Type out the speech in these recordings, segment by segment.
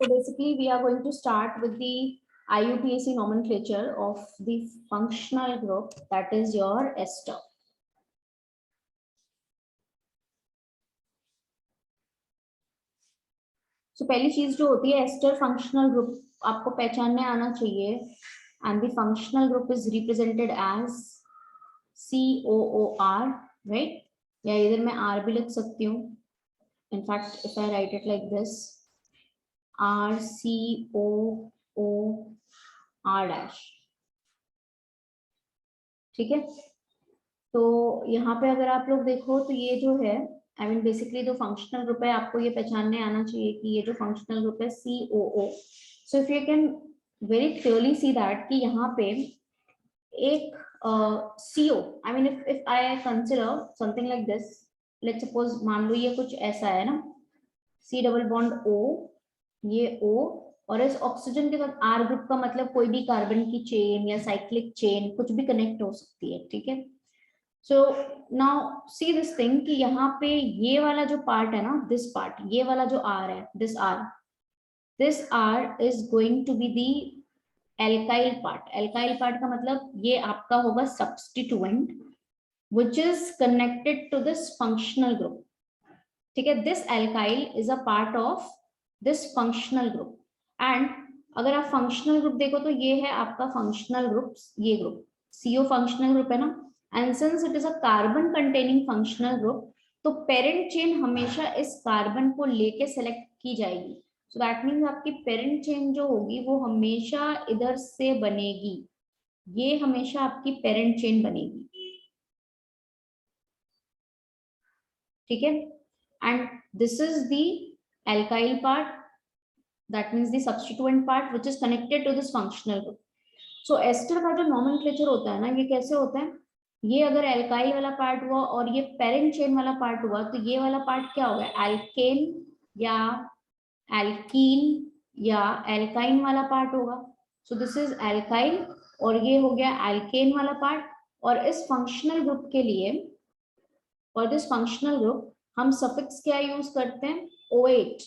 So basically, we are going to start with the IUPAC nomenclature of the functional group, that is your ester. So पहली चीज जो होती है ester functional group आपको पहचानने आना चाहिए, and the functional group is represented as COOR, right? या इधर मैं R भी लिख सकती हूँ. In fact, if I write it like this, RCOOR dash. ठीक है. तो यहाँ पे अगर आप लोग देखो तो ये जो है I mean basically जो फंक्शनल ग्रुप है आपको ये पहचानने आना चाहिए कि ये जो फंक्शनल ग्रुप है COO. So if you can very clearly see that कि यहाँ पे एक CO, I mean if I consider something like this, let's suppose मान लो ये कुछ ऐसा है ना, C डबल बॉन्ड O, ये O, और इस ऑक्सीजन के साथ R ग्रुप का मतलब कोई भी कार्बन की चेन या साइक्लिक चेन कुछ भी कनेक्ट हो सकती है. ठीक है. So now see this thing कि यहाँ पे ये वाला जो पार्ट है ना, this part, ये वाला जो R है, this R is going to be the alkyl part. Alkyl part का मतलब ये आपका होगा substituent which is connected to this functional group. ठीक है. This alkyl is a part of this functional group. And अगर आप functional group देखो तो ये है आपका functional group, ये group CO functional group है ना. And since it is a carbon containing functional group, तो parent chain हमेशा इस कार्बन को लेके सेलेक्ट की जाएगी. So that means आपकी parent chain जो होगी वो हमेशा इधर से बनेगी. ये हमेशा आपकी parent chain बनेगी. ठीक है. And this is the alkyl part. That means the substituent part which is connected to this functional group. So ester का जो nomenclature होता है ना, ये कैसे होता है? ये अगर एल्काइल वाला पार्ट हुआ और ये पेरेंट चेन वाला पार्ट हुआ तो ये वाला पार्ट क्या होगा? एल्केन या एल्कीन या एल्काइन वाला पार्ट होगा. सो दिस इज एल्काइल और ये हो गया एल्केन वाला पार्ट. और इस फंक्शनल ग्रुप के लिए और दिस फंक्शनल ग्रुप हम सफिक्स क्या यूज करते हैं? O8.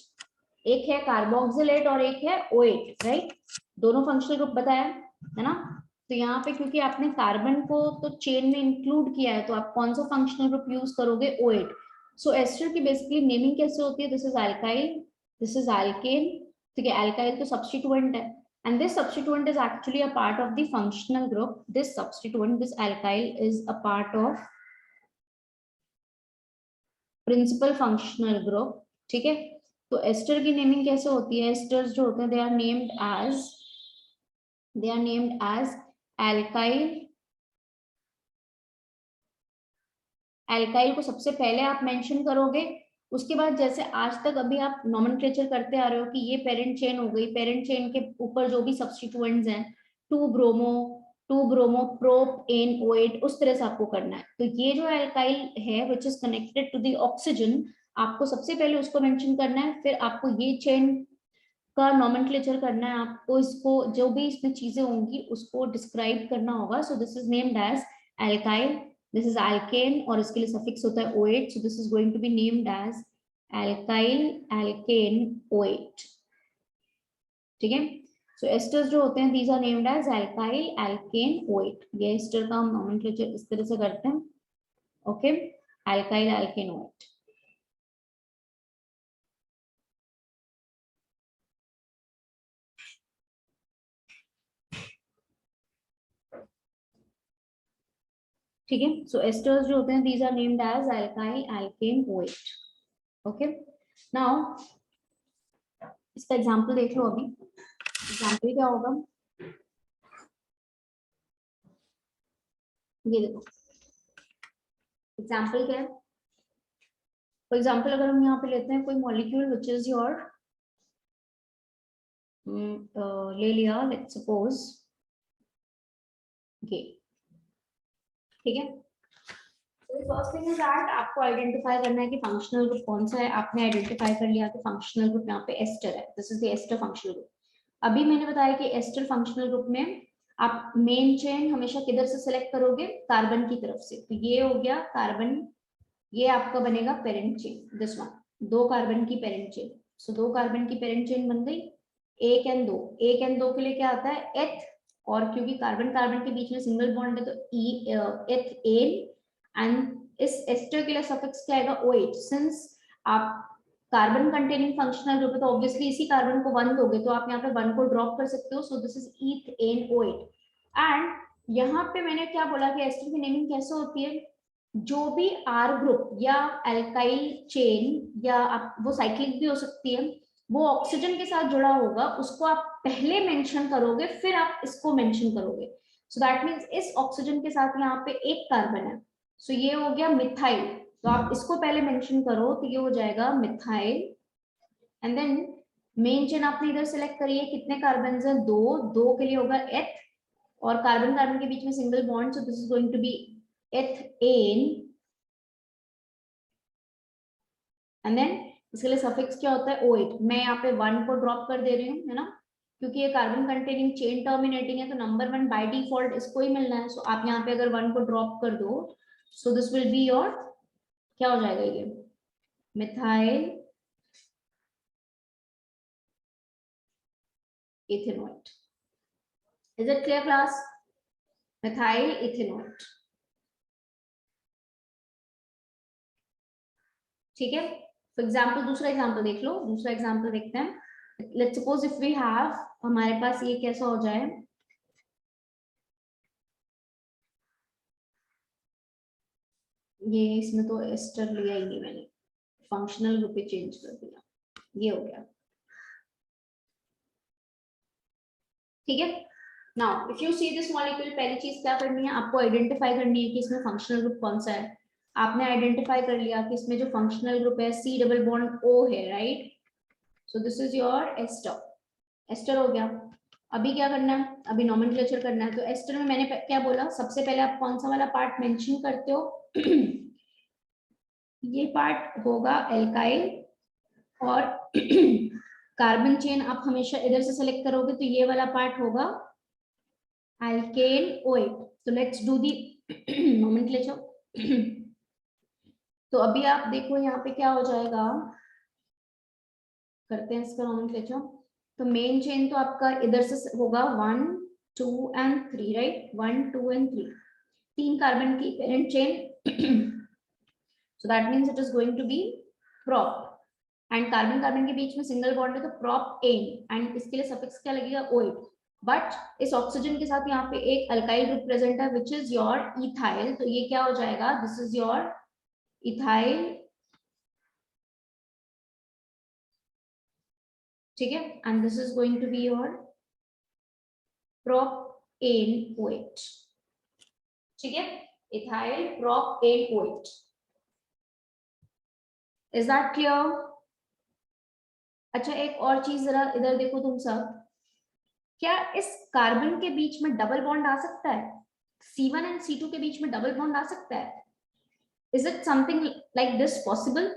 एक है कार्बोक्सिलेट और एक है O8, राइट? दोनों फंक्शनल ग्रुप बताया है ना. तो यहाँ पे क्योंकि आपने कार्बन को तो चेन में इंक्लूड किया है तो आप कौन सा फंक्शनल ग्रुप यूज करोगे? O8. सो एस्टर की बेसिकली नेमिंग कैसे होती है? This is alkyl, this is alkane. ठीक है. अल्काइल तो सब्स्टिट्यूएंट है and this substituent is actually a part of the functional group. This substituent, this alkyl, is a part of principal functional group. ठीक है. तो एस्टर की naming कैसे होती है? एस्टर्स जो होते हैं they are named as alkyl को सबसे पहले आप मेंशन करोगे. उसके बाद जैसे आज तक अभी आप नॉमेनक्लेचर करते आ रहे हो कि ये पेरेंट चेन हो गई, पेरेंट चेन के ऊपर जो भी सब्स्टिट्यूएंट्स हैं 2 ब्रोमो प्रोपेन O8, उस तरह से आपको करना है. तो ये जो एल्काइल है which is connected to the oxygen, आपको सबसे पहले उसको मेंशन करना है. फिर आपको ये चेन का नॉमेनक्लेचर करना है. आपको इसको जो भी इसमें चीजें होंगी उसको डिस्क्राइब करना होगा. So this is named as alkyl, this is alkane और इसके लिए सफिक्स होता है O8. So this is going to be named as alkyl alkane O8. ठीक है. सो एस्टर्स जो होते हैं these are named as alkyl alkane O8. ये एस्टर का हम नॉमेनक्लेचर इस तरह से करते हैं. ओके. Alkyl alkane O8. ठीक है. सो एस्टर्स जो होते हैं these are named as alkyl alkane O8. Okay. Now इसका एग्जांपल देख लो. अभी एग्जांपल क्या होगा? ये देखो एग्जांपल क्या है. फॉर एग्जांपल अगर हम यहाँ पे लेते हैं कोई मॉलिक्यूल विच इज योर ले लिया लेट्स सपोज ये. ठीक है. फर्स्ट थिंग इज दैट आपको आइडेंटिफाई करना है कि फंक्शनल ग्रुप कौन सा है. आपने आइडेंटिफाई कर लिया कि फंक्शनल ग्रुप यहाँ पे एस्टर है. This is the ester functional group. अभी मैंने बताया कि एस्टर फंक्शनल ग्रुप में आप मेन चेन हमेशा किधर से सिलेक्ट करोगे? कार्बन की तरफ से. तो ये हो गया कार्बन, ये आपका बनेगा parent chain. This one, 2 carbon की पेरेंट चेन. सो 2 कार्बन की पेरेंट चेन बन गई. एक एंड दो के लिए क्या आता है एथ, और क्योंकि कार्बन कार्बन के बीच में सिंगल बॉन्ड है तो एथेन, एंड इस एस्टर के लिए सफिक्स क्या आएगा OH। सिंस आप कार्बन कंटेनिंग फंक्शनल ग्रुप है तो ऑब्वियसली इसी कार्बन को 1 दोगे तो आप यहाँ पे 1 को ड्रॉप कर सकते हो, सो this is ethane OH। And यहाँ पे मैंने क्या बोला कि एस्टर की नेमिंग कैसे होती है, जो भी आर ग्रुप या एल्काइल चेन या आप वो साइक्लिक भी हो सकती है, वो ऑक्सीजन के साथ जुड़ा होगा उसको आप पहले मेंशन करोगे फिर आप इसको मेंशन करोगे। सो दैट मींस इस ऑक्सीजन के साथ यहाँ पे एक कार्बन है, सो ये हो गया मिथाइल, तो आप इसको पहले मेंशन करो तो ये हो जाएगा methyl. And then main chain आपने इधर सेलेक्ट करी है, कितने कार्बन है दो के लिए होगा एथ, और कार्बन कार्बन के बीच में single bond, so this is going to be ethane. And then इसके लिए सफिक्स क्या होता है OH। मैं यहाँ पे 1 को ड्रॉप कर दे रही हूँ, है ना, क्योंकि ये कार्बन कंटेनिंग चेन टर्मिनेटिंग है तो नंबर 1 बाय डिफॉल्ट इसको ही मिलना है। सो आप यहाँ पे अगर 1 को ड्रॉप कर दो, so this will be your, क्या हो जाएगा ये methyl ethanoate. Is it clear class? Methyl ethanoate, ठीक है। फॉर एग्जाम्पल दूसरा एग्जाम्पल देख लो, दूसरा एग्जाम्पल देखते हैं। Let's suppose if we have, हमारे पास ये कैसा हो जाए, ये इसमें तो एस्टर लिया ही नहीं मैंने, फंक्शनल ग्रुप पे चेंज कर दिया, ये हो गया, ठीक है। Now if you see this molecule, पहली चीज क्या करनी है आपको, आइडेंटिफाई करनी है कि इसमें फंक्शनल ग्रुप कौन सा है। आपने आइडेंटिफाई कर लिया कि इसमें जो फंक्शनल ग्रुप है C डबल बॉन्ड O है, right. So this is your ester, ester हो गया। अभी क्या करना है, अभी नोमेनक्लेचर करना है। तो एस्टर में मैंने क्या बोला, सबसे पहले आप कौन सा वाला पार्ट मेंशन करते हो ये पार्ट होगा एल्काइल, और कार्बन चेन आप हमेशा इधर से सेलेक्ट करोगे तो ये वाला पार्ट होगा alkane OH। तो लेट्स डू दी नोमेनक्लेचर। तो अभी आप देखो यहाँ पे क्या हो जाएगा, करते हैं इसका नोमेनक्लेचर। तो मेन चेन तो आपका इधर से होगा 1 2 एंड 3, राइट, 1 2 एंड 3, 3 कार्बन की parent chain. So that means it is going to be prop, and carbon carbon के बीच में सिंगल बॉन्ड है तो prop एन, एंड इसके लिए सफिक्स क्या लगेगा OH। बट इस ऑक्सीजन के साथ यहाँ पे एक अल्काइल ग्रुप प्रेजेंट है विच इज योर इथाइल, तो ये क्या हो जाएगा, दिस इज योर इथाइल, ठीक है, and this is going to be your propane OH, ठीक है, ethyl propane OH। Is that clear? अच्छा एक और चीज जरा इधर देखो तुम सब, क्या इस कार्बन के बीच में डबल बॉन्ड आ सकता है, C1 एंड C2 के बीच में डबल बॉन्ड आ सकता है? Is it something like this possible?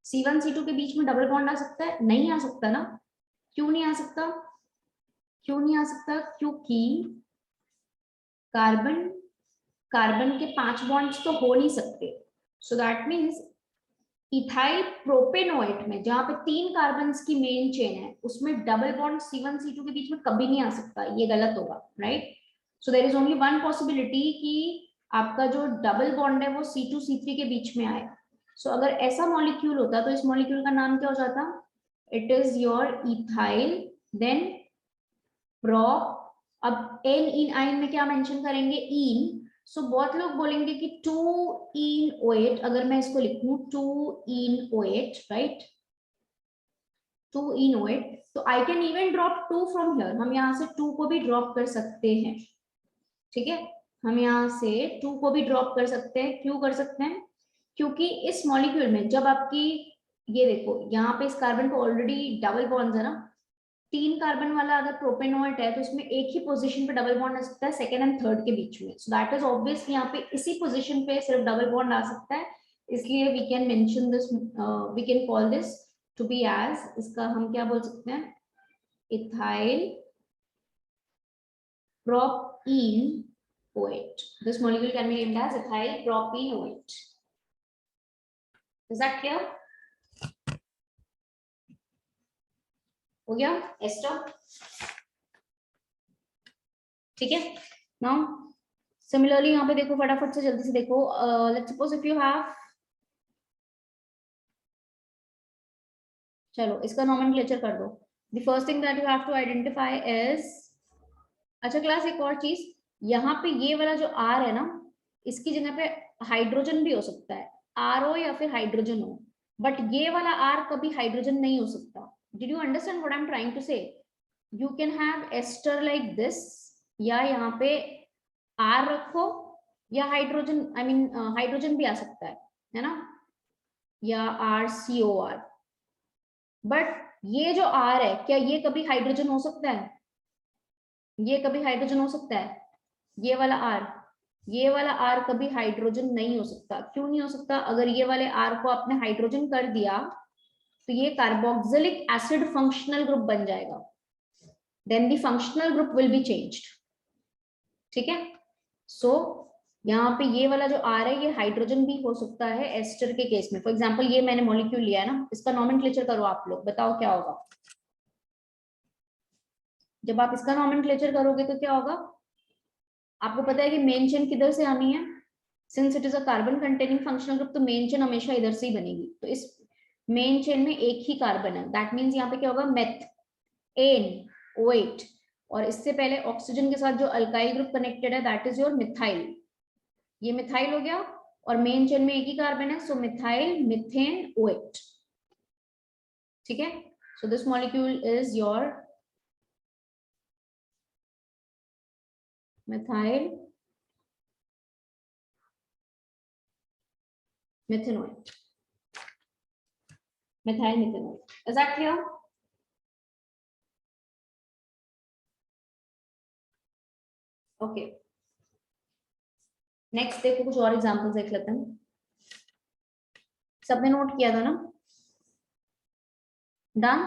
C1 C2 के बीच में डबल बॉन्ड आ सकता है? नहीं आ सकता ना। क्यों नहीं आ सकता? क्यों नहीं आ सकता? क्योंकि कार्बन कार्बन के 5 बॉन्ड्स तो हो नहीं सकते। So that means ethyl propanoate में जहां पे 3 कार्बन की मेन चेन है उसमें डबल बॉन्ड C1 C2 के बीच में कभी नहीं आ सकता, ये गलत होगा, right. So there is only one possibility कि आपका जो डबल बॉन्ड है वो C2 C3 के बीच में आए। सो अगर ऐसा मॉलिक्यूल होता तो इस मॉलिक्यूल का नाम क्या हो जाता, it is your ethyl then prop. अब एन इन आइन में क्या मेंशन करेंगे, इन। सो बहुत लोग बोलेंगे कि 2 इन OH, अगर मैं इसको लिखूं 2 इन OH, राइट, 2 इन OH, तो I can even drop 2 from here, हम यहाँ से 2 को भी ड्रॉप कर सकते हैं, ठीक है, हम यहाँ से 2 को भी ड्रॉप कर सकते हैं। क्यों कर सकते हैं? क्योंकि इस मॉलिक्यूल में जब आपकी, ये देखो यहाँ पे इस कार्बन को ऑलरेडी डबल बॉन्ड है ना, 3 कार्बन वाला अगर प्रोपेनोएट है तो उसमें एक ही पोजीशन पे डबल बॉन्ड आ सकता है, सेकंड एंड थर्ड के बीच में। सो दैट इज ऑब्वियस यहाँ पे इसी पोजीशन पे सिर्फ डबल बॉन्ड आ सकता है, इसलिए we can mention this, we can call this to be as, इसका हम क्या बोल सकते हैं, ethyl propene OH। This molecule can be named as ethyl propene OH. Is that clear? हो गया एस्टर, ठीक है। नाउ सिमिलरली यहाँ पे देखो, फटाफट से जल्दी से देखो, let's suppose if you have, चलो इसका नोमेनक्लेचर कर दो। The first thing that you have to identify is, अच्छा क्लास एक और चीज, यहाँ पे ये वाला जो आर है ना, इसकी जगह पे हाइड्रोजन भी हो सकता है, आर हो या फिर हाइड्रोजन हो, बट ये वाला आर कभी हाइड्रोजन नहीं हो सकता। Did you understand what I am trying to say? You can have ester like this, या यहाँ पे आर रखो, या हाइड्रोजन, आई मीन हाइड्रोजन भी आ सकता है ना, या R C O R, but ये जो आर है, क्या ये कभी हाइड्रोजन हो सकता है? ये कभी हाइड्रोजन हो सकता है? ये वाला आर, ये वाला आर कभी हाइड्रोजन नहीं हो सकता। क्यों नहीं हो सकता? अगर ये वाले आर को आपने हाइड्रोजन कर दिया तो ये कार्बोक्सिलिक एसिड फंक्शनल ग्रुप बन जाएगा, then the functional group will be changed, ठीक है। सो यहाँ पे ये वाला जो आर है, ये हाइड्रोजन भी हो सकता है एस्टर के केस में। फॉर एग्जांपल ये मैंने मॉलिक्यूल लिया है ना, इसका नोमेनक्लेचर करो आप लोग, बताओ क्या होगा। जब आप इसका नोमेनक्लेचर करोगे तो क्या होगा? आपको पता है कि मेन चेन किधर से आनी है, since it is a carbon containing functional group, तो मेन चेन हमेशा इधर से ही बनेगी। तो इस मेन चेन में एक ही कार्बन है, दैट मीन्स यहाँ पे क्या होगा, मेथ एन ओएट, और इससे पहले ऑक्सीजन के साथ जो अल्काइल ग्रुप कनेक्टेड है दैट इज योर मिथाइल, ये मिथाइल हो गया, और मेन चेन में एक ही कार्बन है, सो मिथाइल मिथेन ओएट, ठीक है। So this molecule is your methyl methanoate, methyl methanoate, is that clear? Okay, next देखो, कुछ और एग्जांपल्स देख लेते हैं। सबने नोट किया था ना? डन?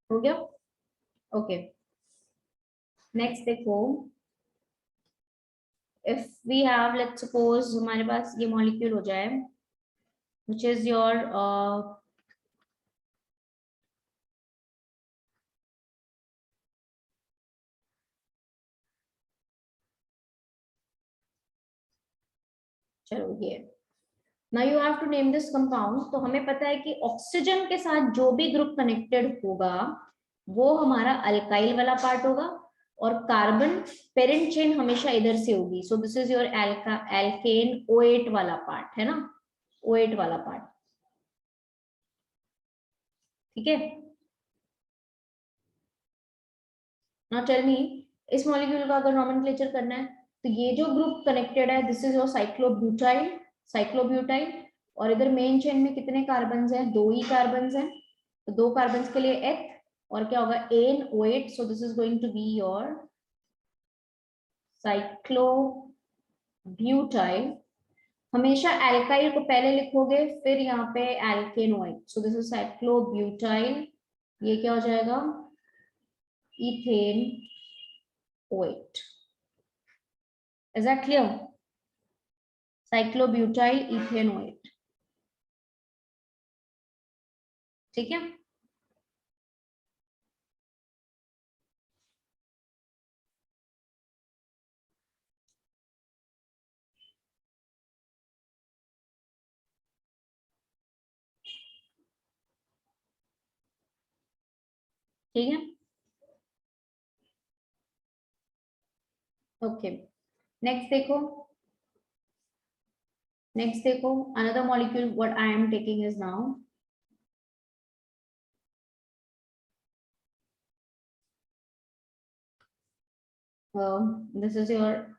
हो गया? ओके, नेक्स्ट देखो, if we have, let's suppose हमारे पास ये मॉलिक्यूल हो जाए व्हिच इज योर चलो ये, now you have to name this compound. तो हमें पता है कि ऑक्सीजन के साथ जो भी ग्रुप कनेक्टेड होगा वो हमारा अल्काइल वाला पार्ट होगा, और कार्बन पेरेंट चेन हमेशा इधर से होगी। So this is your alkane oate वाला पार्ट, है ना, ओएट वाला पार्ट, ठीक है। नाउ टेल मी, इस मॉलिक्यूल का अगर नोमेनक्लेचर करना है, तो ये जो ग्रुप कनेक्टेड है दिस इज योर साइक्लोब्यूटाइल, साइक्लोब्यूटाइल, और इधर मेन चेन में कितने कार्बन हैं? दो ही कार्बन हैं, तो दो कार्बन के लिए एथ, और क्या होगा, anoate, so this is going to be your cyclobutyl. हमेशा एल्काइल को पहले लिखोगे फिर यहाँ पे एल्केनोइड, सो दिस इज साइक्लोब्यूटाइल, ये क्या हो जाएगा, ethane ओएट। Is that clear? साइक्लोब्यूटाइल ethanoate, ठीक है। ठीक है, ओके, नेक्स्ट देखो, नेक्स्ट देखो, another molecule what I am taking is now, this is your,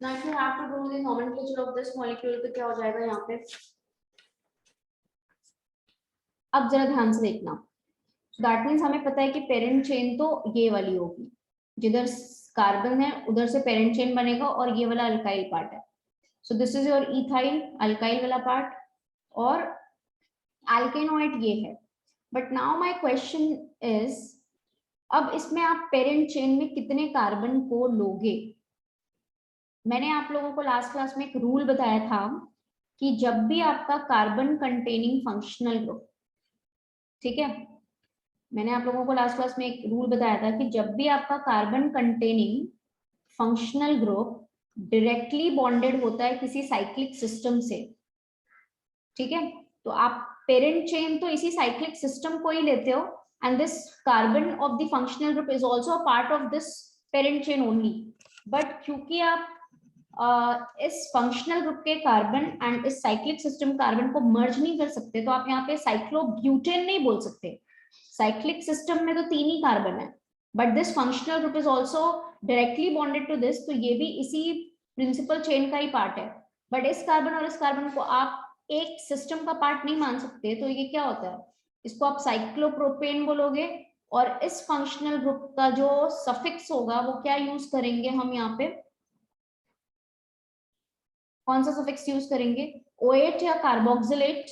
now if you have to do the nomenclature of this molecule तो क्या हो जाएगा यहाँ पे, अब जरा ध्यान से देखना, दैट मीन्स हमें पता है कि पेरेंट चेन तो ये वाली होगी, जिधर कार्बन है उधर से पेरेंट चेन बनेगा और ये वाला अल्काइल पार्ट है। So this is your ethyl alkyl वाला पार्ट और एल्केनोइड ये है। But now my question is, अब इसमें आप पेरेंट चेन में कितने कार्बन को लोगे? मैंने आप लोगों को लास्ट क्लास में एक रूल बताया था कि जब भी आपका कार्बन कंटेनिंग फंक्शनल ग्रुप, ठीक है, मैंने आप लोगों को लास्ट क्लास में एक रूल बताया था कि जब भी आपका carbon containing functional group directly bonded होता है किसी साइक्लिक सिस्टम से, ठीक है, तो आप पेरेंट चेन तो इसी साइक्लिक सिस्टम को ही लेते हो, and this carbon of the functional group is also a part of this parent chain only. But क्योंकि आप इस फंक्शनल ग्रुप के कार्बन एंड इस साइक्लिक सिस्टम कार्बन को मर्ज नहीं कर सकते, तो आप यहाँ पे साइक्लोब्यूटेन नहीं बोल सकते। साइक्लिक सिस्टम में तो 3 ही कार्बन है, but this functional group is also directly bonded to this, तो ये भी इसी प्रिंसिपल चेन का ही पार्ट है। बट इस कार्बन और इस कार्बन को आप एक सिस्टम का पार्ट नहीं मान सकते, तो ये क्या होता है, इसको आप साइक्लोप्रोपेन बोलोगे। और इस फंक्शनल ग्रुप का जो सफिक्स होगा वो क्या यूज करेंगे हम यहाँ पे, कौन सा सफिक्स यूज करेंगे, OH या carboxylate?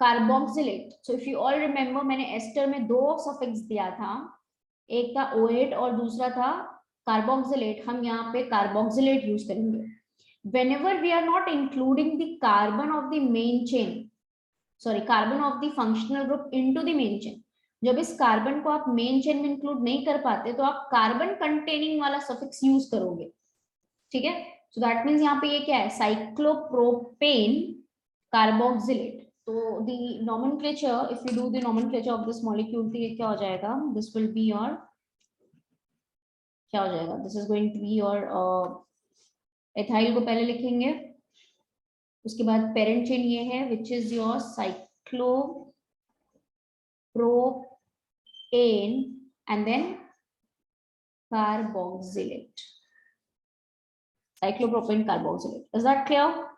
Carboxylate. So if you all remember, मैंने एस्टर में 2 सफिक्स दिया था, एक था OH और दूसरा था कार्बोक्सिलेट। हम यहाँ पे कार्बोक्सिलेट यूज करेंगे whenever we are not including the carbon of the main chain, sorry, carbon of the functional group into the main chain। जब इस कार्बन को आप मेन चेन में इंक्लूड नहीं कर पाते तो आप कार्बन कंटेनिंग वाला सफिक्स यूज करोगे, ठीक है। सो दैट मींस यहाँ पे ये क्या है, साइक्लोप्रोपेन कार्बोक्सिलेट। तो the nomenclature, if you do the nomenclature of this molecule, तो ये क्या हो जाएगा, दिस विल बी योर, क्या हो जाएगा, this is going to be your, ethyl को पहले लिखेंगे, उसके बाद पेरेंट चेन ये है which is your cyclopropane and then carboxylate, cyclopropane carboxylate. Is that clear?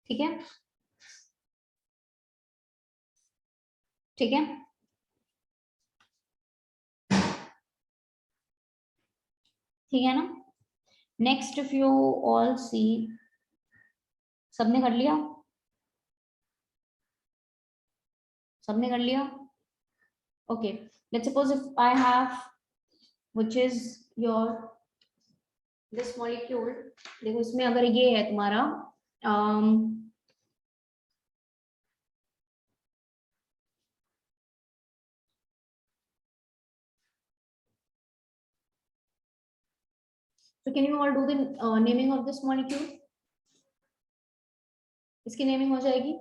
ठीक है, ठीक है, ठीक है ना। Next if you all see, सबने कर लिया, सबने कर लिया, okay. Let's suppose if I have which is your this molecule, देखो इसमें अगर ये है तुम्हारा so can you all do the naming of this molecule? इसकी नेमिंग हो जाएगी,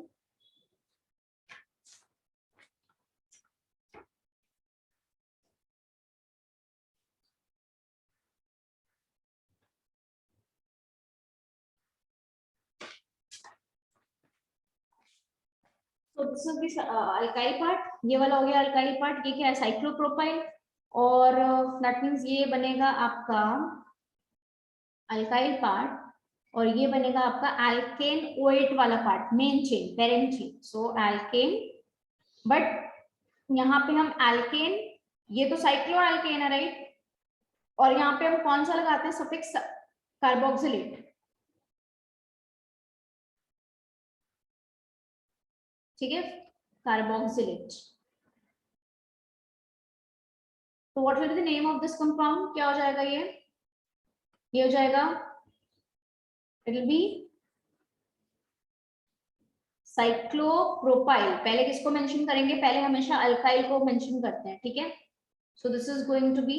तो this is this alkyl part, ये वाला हो गया अल्काइल पार्ट, ये क्या है, साइक्लोप्रोपाइल, और दैट मींस ये बनेगा आपका अल्काइल पार्ट, और ये बनेगा आपका एल्केन OH वाला part, main chain, parent chain. So alkane, but यहाँ पे हम एल्केन, ये तो साइक्लो एल्केन है राइट, और यहाँ पे हम कौन सा लगाते हैं सफिक्स, कार्बोक्सिलेट, ठीक है, कार्बोक्सिलेट। तो what will be the name of this compound, क्या हो जाएगा ये हो जाएगा, इट विल बी साइक्लोप्रोपाइल। पहले किसको मेंशन करेंगे, पहले हमेशा अल्काइल को मेंशन करते हैं, ठीक है। So this is going to be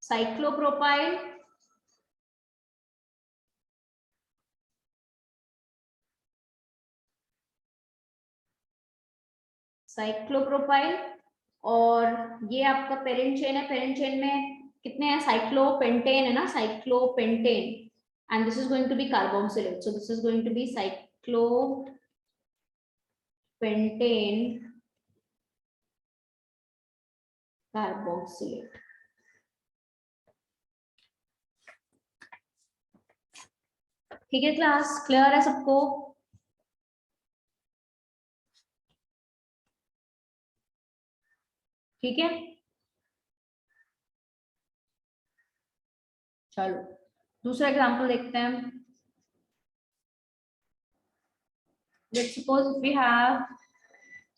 cyclopropyl cyclopropyl, और ये आपका पेरेंट चेन है, पेरेंट चेन में कितने हैं, साइक्लोपेंटेन है ना, cyclopentane, and this is going to be carboxylate. So this is going to be cyclopentane carboxylate. ठीक है क्लास, क्लियर है सबको? ठीक है, चलो दूसरा एग्जांपल देखते हैं। Let's suppose if we have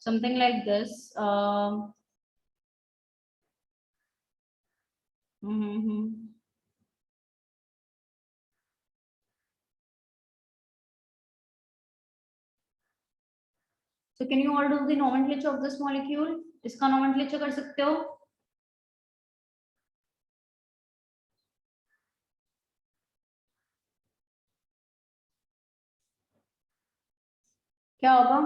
something like this. So can you all do the nomenclature of this molecule? इसका nomenclature कर सकते हो? क्या होगा?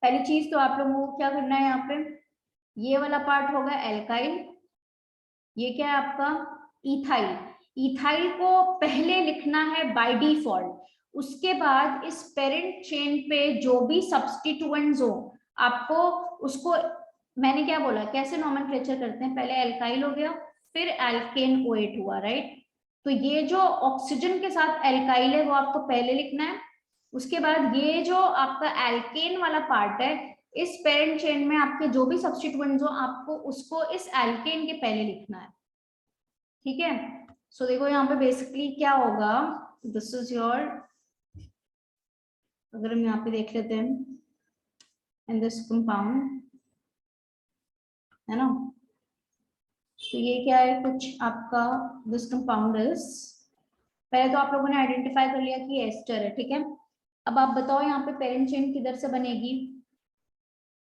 पहली चीज तो आप लोगों को क्या करना है, यहाँ पे ये वाला पार्ट होगा एल्काइल, ये क्या है आपका इथाइल। इथाइल को पहले लिखना है बाय डिफॉल्ट, उसके बाद इस पेरेंट चेन पे जो भी सब्स्टिट्यूएंट्स हो आपको उसको, मैंने क्या बोला कैसे नोमेनक्लेचर करते हैं, पहले एल्काइल हो गया फिर एल्केन OH हुआ, राइट। तो ये जो ऑक्सीजन के साथ एल्काइल है वो आपको पहले लिखना है, उसके बाद ये जो आपका एल्केन वाला पार्ट है इस पेरेंट चेन में आपके जो भी सब्स्टिट्यूएंट्स हो आपको उसको इस एल्केन के पहले लिखना है, ठीक है। सो देखो यहाँ पे बेसिकली क्या होगा, दिस इज योर, अगर हम यहाँ पे देख लेते हैं इन दिस कंपाउंड, है ना, तो ये क्या है कुछ आपका दिस कंपाउंड इज, पहले तो आप लोगों ने आइडेंटिफाई कर लिया कि एस्टर है, ठीक है। अब आप बताओ यहाँ पे पेरेंट चेन किधर से बनेगी,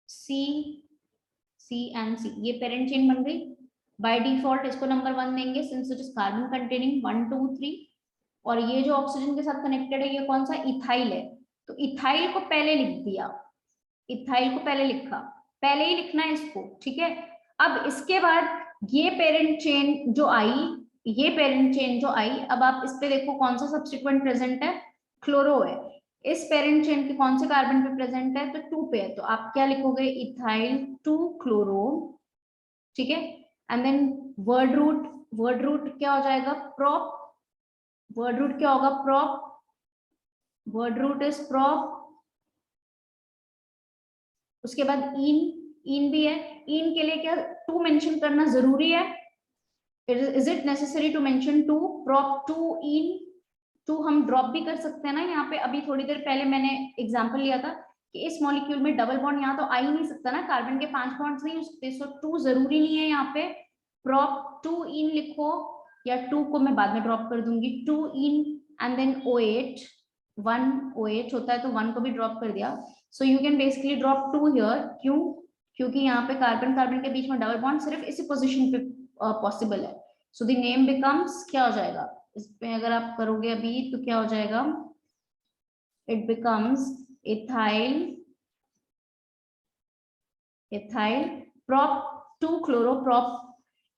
सी सी एंड सी, ये पेरेंट चेन बन गई। बाय डिफॉल्ट इसको नंबर 1 देंगे since it is carbon containing 1 2 3, और ये जो ऑक्सीजन के साथ कनेक्टेड है ये कौन सा इथाइल है, तो इथाइल को पहले लिख दिया, इथाइल को पहले लिखा, पहले ही लिखना है इसको, ठीक है। अब इसके बाद ये पेरेंट चेन जो आई, ये पेरेंट चेन जो आई, अब आप इस पे देखो कौन सा सब्स्टिट्यूएंट प्रेजेंट है, क्लोरो है। इस पेरेंट चेन के कौन से कार्बन पे प्रेजेंट है, तो 2 पे है, तो आप क्या लिखोगे इथाइल 2 क्लोरो, ठीक है। And then word root, word root क्या हो जाएगा प्रोप, वर्ड रूट क्या होगा prop, word root is prop. उसके बाद इन, इन भी है, इन के लिए क्या 2 मेंशन करना जरूरी है, is it necessary to mention 2, prop 2 ene, 2 हम ड्रॉप भी कर सकते हैं ना यहाँ पे, अभी थोड़ी देर पहले मैंने एग्जांपल लिया था कि इस मॉलिक्यूल में डबल बॉन्ड यहाँ तो आ ही नहीं सकता ना, कार्बन के 5 बॉन्ड्स नहीं हो सकते, सो 2 जरूरी नहीं है यहाँ पे, प्रोप 2 इन लिखो, या 2 को मैं बाद में ड्रॉप कर दूंगी, 2 ene and then OH, 1 OH होता है तो 1 को भी ड्रॉप कर दिया, सो you can basically drop 2 here, क्यों, क्योंकि यहाँ पे कार्बन कार्बन के बीच में डबल बॉन्ड सिर्फ इसी पोजीशन पे पॉसिबल है, सो द नेम बिकम्स क्या हो जाएगा, इसमें अगर आप करोगे अभी तो क्या हो जाएगा, it becomes ethyl, ethyl prop 2 chloro prop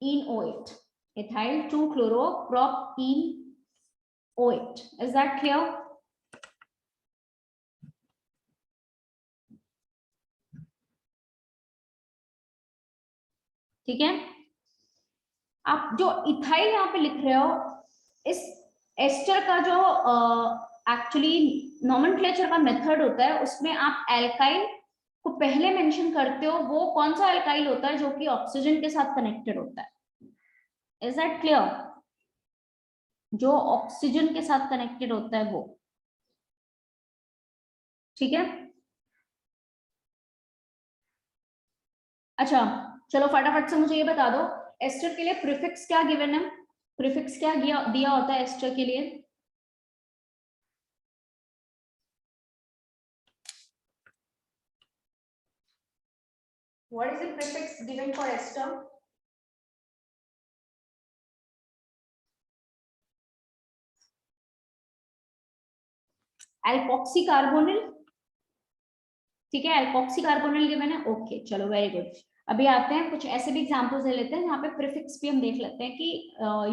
in OH, ethyl 2 chloro prop in OH, is that clear? ठीक है, आप जो इथाइल यहाँ पे लिख रहे हो इस एस्टर का जो एक्चुअली नोमेनक्लेचर का मेथड होता है उसमें आप एल्काइल को पहले मेंशन करते हो, वो कौन सा एल्काइल होता है जो कि ऑक्सीजन के साथ कनेक्टेड होता है, इज दैट क्लियर? जो ऑक्सीजन के साथ कनेक्टेड होता है वो, ठीक है। अच्छा चलो फटाफट से मुझे ये बता दो एस्टर के लिए प्रीफिक्स क्या गिवन है, प्रीफिक्स क्या दिया होता है एस्टर के लिए, what is the prefix given for ester? Alkoxy carbonyl, ठीक है, एल्कोक्सी कार्बोनिल गिवन है, ओके चलो वेरी गुड। अभी आते हैं कुछ ऐसे भी एग्जांपल्स ले लेते हैं जहाँ पे प्रीफिक्स भी हम देख लेते हैं कि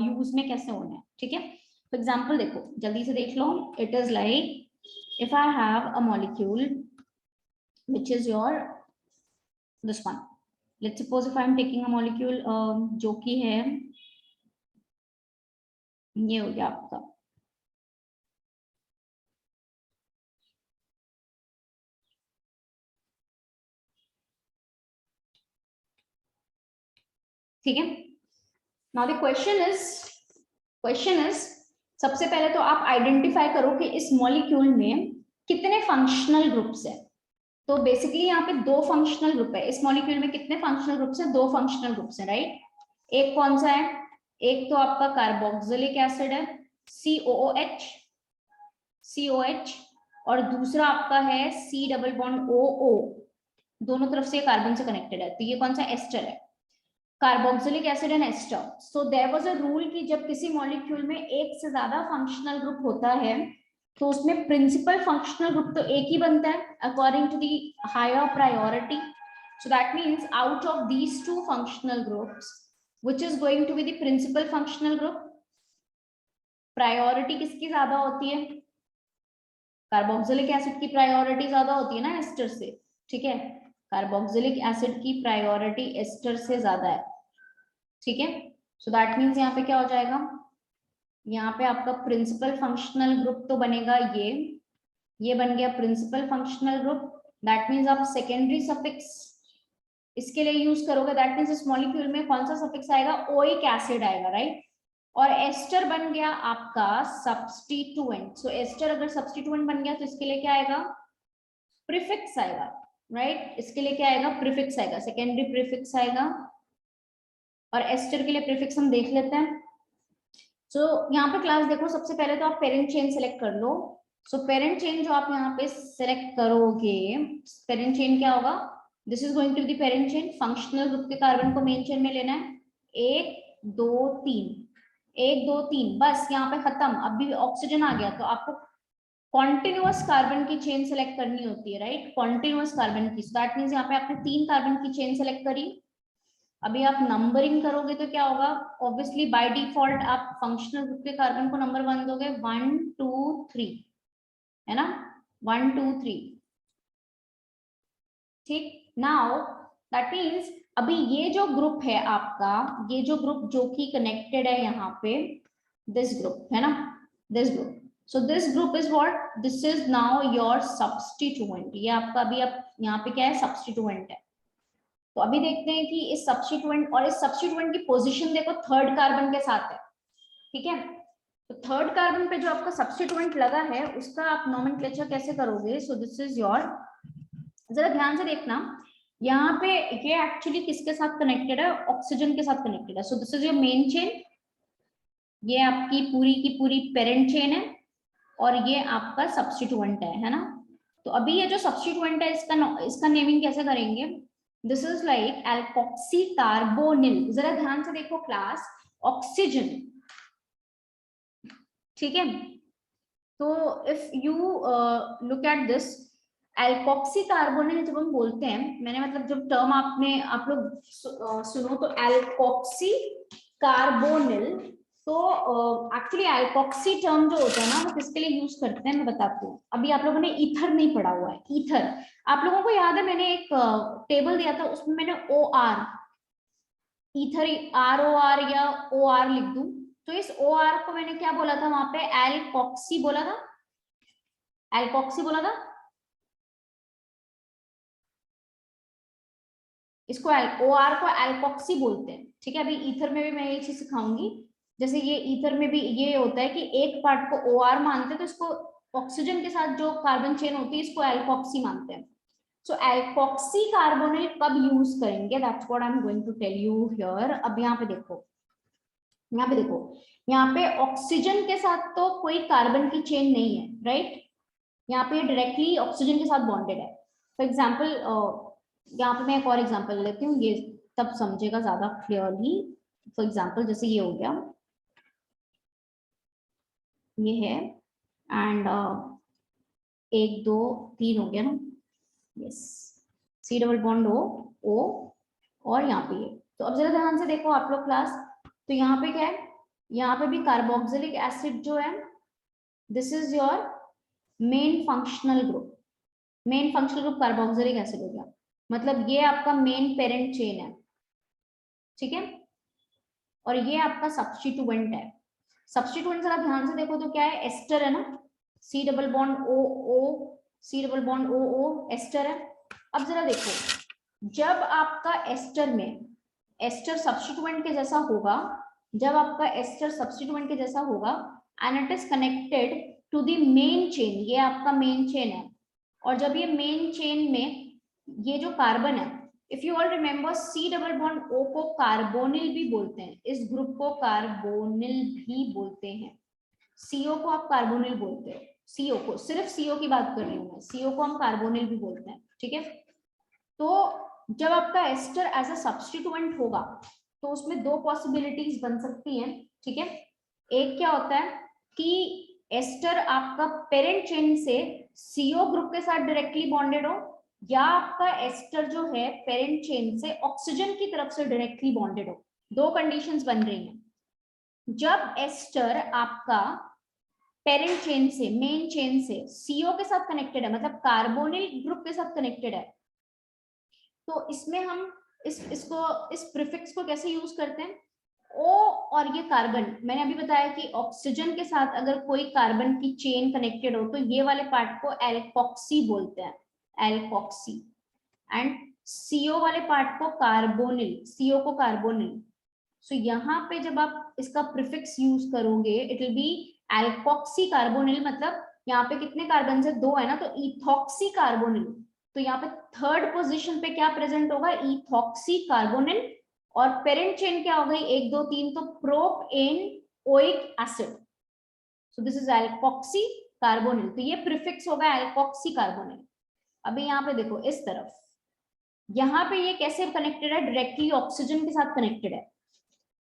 यूज में कैसे होना है, ठीक है। फॉर एग्जांपल देखो जल्दी से देख लो, it is like if I have a molecule which is your this one, let's suppose if I am taking a molecule जो कि है ये हो गया आपका। ठीक है, नाउ द क्वेश्चन इज सबसे पहले तो आप आइडेंटिफाई करो कि इस मॉलिक्यूल में कितने फंक्शनल ग्रुप्स है। तो बेसिकली यहाँ पे दो फंक्शनल ग्रुप है इस मॉलिक्यूल में। कितने फंक्शनल ग्रुप्स है? दो फंक्शनल ग्रुप्स है, राइट। एक कौन सा है? एक तो आपका कार्बोक्सिलिक एसिड है COOH, और दूसरा आपका है C डबल बॉन्ड OO, दोनों तरफ से कार्बन से कनेक्टेड है। तो ये कौन सा? एस्टर है, carboxylic acid and ester. So there was a rule कि जब किसी मॉलिक्यूल में एक से ज्यादा फंक्शनल ग्रुप होता है तो उसमें प्रिंसिपल फंक्शनल ग्रुप तो एक ही बनता है according to the higher priority. So that means out of these two functional groups which is going to be the principal functional group, priority किसकी ज्यादा होती है? कार्बोक्सिलिक एसिड की प्रायोरिटी ज्यादा होती है ना एस्टर से, ठीक है। कार्बोक्सिलिक एसिड की प्रायोरिटी एस्टर से ज्यादा है, ठीक है। सो दैट मींस यहाँ पे क्या हो जाएगा? यहाँ पे आपका प्रिंसिपल फंक्शनल ग्रुप तो बनेगा ये बन गया principal functional group. That means आप सेकेंडरी सफिक्स इसके लिए यूज करोगे। दैट मींस इस मॉलिक्यूल में कौन सा सफिक्स आएगा? ओइक एसिड आएगा, राइट। और एस्टर बन गया आपका सब्स्टिट्यूएंट। सो एस्टर अगर सब्स्टिट्यूएंट बन गया तो इसके लिए क्या आएगा? प्रीफिक्स आएगा, राइट। इसके लिए क्या आएगा? प्रीफिक्स आएगा, सेकेंडरी प्रीफिक्स आएगा। और एस्टर के लिए प्रीफिक्स हम देख लेते हैं। सो यहाँ पे क्लास देखो, सबसे पहले तो आप पेरेंट चेन सेलेक्ट कर लो। सो पेरेंट चेन जो आप यहाँ पे सेलेक्ट करोगे, पेरेंट चेन क्या होगा? This is going to be the parent chain. Functional group के कार्बन को मेन चेन में लेना है, 1 2 3, 1 2 3, बस यहाँ पे खत्म। अभी ऑक्सीजन आ गया तो आपको कॉन्टिन्यूअस कार्बन की चेन सेलेक्ट करनी होती है, राइट। कॉन्टिन्यूअस कार्बन की, सो दैट मींस यहाँ पे आपने 3 कार्बन की चेन सेलेक्ट करी। अभी आप नंबरिंग करोगे तो क्या होगा? ऑब्वियसली बाय डिफॉल्ट आप फंक्शनल ग्रुप के कार्बन को नंबर 1 दोगे, 1 2 3, है ना, 1 2 3, ठीक। नाउ दैट मींस अभी ये जो ग्रुप है आपका, ये जो ग्रुप जो कि कनेक्टेड है यहाँ पे, दिस ग्रुप है ना, this group. So this group is what? This is now your substituent. ये आपका अभी आप यहाँ पे क्या है? सब्स्टिट्यूएंट है। तो अभी देखते हैं कि इस सब्स्टिट्यूएंट, और इस सब्स्टिट्यूएंट की पोजीशन देखो थर्ड कार्बन के साथ है, ठीक है। तो थर्ड कार्बन पे जो आपका सब्स्टिट्यूएंट लगा है उसका आप नोमेनक्लेचर कैसे करोगे? सो दिस इज योर, जरा ध्यान से देखना, यहाँ पे ये एक्चुअली किसके साथ कनेक्टेड है? ऑक्सीजन के साथ कनेक्टेड है। So this is your main chain, ये आपकी पूरी की पूरी पेरेंट चेन है, और ये आपका सब्स्टिट्यूएंट है ना। तो अभी ये जो सब्स्टिट्यूएंट है इसका नेमिंग कैसे करेंगे? This is like alkoxy carbonyl. जरा ध्यान से देखो क्लास, ऑक्सीजन, ठीक है। तो if you look at this alkoxy carbonyl, जब हम बोलते हैं, मैंने मतलब जब टर्म आप लोग सुनो तो एल्कोक्सी कार्बोनिल, तो एक्चुअली एल्कोक्सी टर्म जो होता है ना वो किसके लिए यूज करते हैं मैं बताती हूँ। अभी आप लोगों ने ईथर नहीं पढ़ा हुआ है। ईथर आप लोगों को याद है, मैंने एक टेबल दिया था उसमें मैंने OR, ईथर ROR या OR लिख दूं, तो इस OR को मैंने क्या बोला था वहां पे? एल्कोक्सी बोला था, एल्कोक्सी बोला था। इसको OR को एल्कोक्सी बोलते हैं, ठीक है। अभी ईथर में भी मैं ये चीज सिखाऊंगी। जैसे ये ईथर में भी ये होता है कि एक पार्ट को OR मानते हैं, तो इसको ऑक्सीजन के साथ जो कार्बन चेन होती है इसको एल्कोक्सी मानते हैं। सो एल्कोक्सी कार्बोनिल कब यूज करेंगे? That's what I am going to tell you here. अब यहाँ पे देखो, यहाँ पे देखो, यहाँ पे ऑक्सीजन के साथ तो कोई कार्बन की चेन नहीं है, राइट। यहाँ पे डायरेक्टली ऑक्सीजन के साथ बॉन्डेड है। फॉर एग्जाम्पल यहाँ पे मैं एक और एग्जाम्पल लेती हूँ, ये तब समझेगा ज्यादा क्लियरली। फॉर एग्जाम्पल जैसे ये हो गया, ये है, एंड 1 2 3 हो गया ना, yes, C double bond O, और यहाँ पे ये। तो अब जरा ध्यान से देखो आप लोग क्लास, तो यहाँ पे क्या है? यहाँ पे भी कार्बोक्सिलिक एसिड जो है, this is your main functional group. Main functional group carboxylic acid हो गया, मतलब ये आपका मेन पेरेंट चेन है, ठीक है। और ये आपका सब्स्टिट्यूएंट है। सब्स्टिट्यूएंट जरा ध्यान से देखो तो क्या है, एस्टर है ना, सी double bond O O, C double bond O ओ, एस्टर है। अब जरा देखो, जब आपका एस्टर में एस्टर सब्स्टिट्यूएंट के जैसा होगा, जब आपका एस्टर सब्स्टिट्यूएंट के जैसा होगा and it is connected to the main chain, ये आपका मेन चेन है, और जब ये मेन चेन में ये जो कार्बन है, if you all remember C double bond O को कार्बोनिल भी बोलते हैं, इस ग्रुप को कार्बोनिल भी बोलते हैं, सीओ को आप कार्बोनिल बोलते हो, सीओ को, सिर्फ सीओ की बात कर रही हूँ मैं, सीओ को हम कार्बोनिल भी बोलते हैं, ठीक है। तो जब आपका एस्टर एज अ सब्स्टिट्यूएंट होगा तो उसमें दो पॉसिबिलिटीज बन सकती हैं, ठीक है। एक क्या होता है कि एस्टर आपका पेरेंट चेन से सीओ ग्रुप के साथ डायरेक्टली बॉन्डेड हो, या आपका एस्टर जो है पेरेंट चेन से ऑक्सीजन की तरफ से डायरेक्टली बॉन्डेड हो। दो कंडीशंस बन रही हैं। जब एस्टर आपका पेरेंट चेन से, मेन चेन से सीओ के साथ कनेक्टेड है, मतलब कार्बोनिल ग्रुप के साथ कनेक्टेड है, तो इसमें हम इस प्रीफिक्स को कैसे यूज करते हैं, ओ और ये कार्बन, मैंने अभी बताया कि ऑक्सीजन के साथ अगर कोई कार्बन की चेन कनेक्टेड हो तो ये वाले पार्ट को एल्कोक्सी बोलते हैं, एल्कोक्सी, एंड सीओ वाले पार्ट को कार्बोनिल, सीओ को कार्बोनिल। सो यहाँ पे जब आप इसका प्रीफिक्स यूज करोगे it will B alkoxy carbonyl, मतलब यहाँ पे कितने कार्बन है, दो है ना, तो इथॉक्सी कार्बोनिल। तो यहाँ पे थर्ड पोजीशन पे क्या प्रेजेंट होगा, इथॉक्सी कार्बोनिल, और पेरेंट चेन क्या हो गई, 1 2 3, तो propanoic acid. So this is alkoxy carbonyl, तो ये प्रीफिक्स होगा एल्कोक्सी कार्बोनिल। अभी यहाँ पे देखो इस तरफ, यहाँ पे ये कैसे कनेक्टेड है, डायरेक्टली ऑक्सीजन के साथ कनेक्टेड है,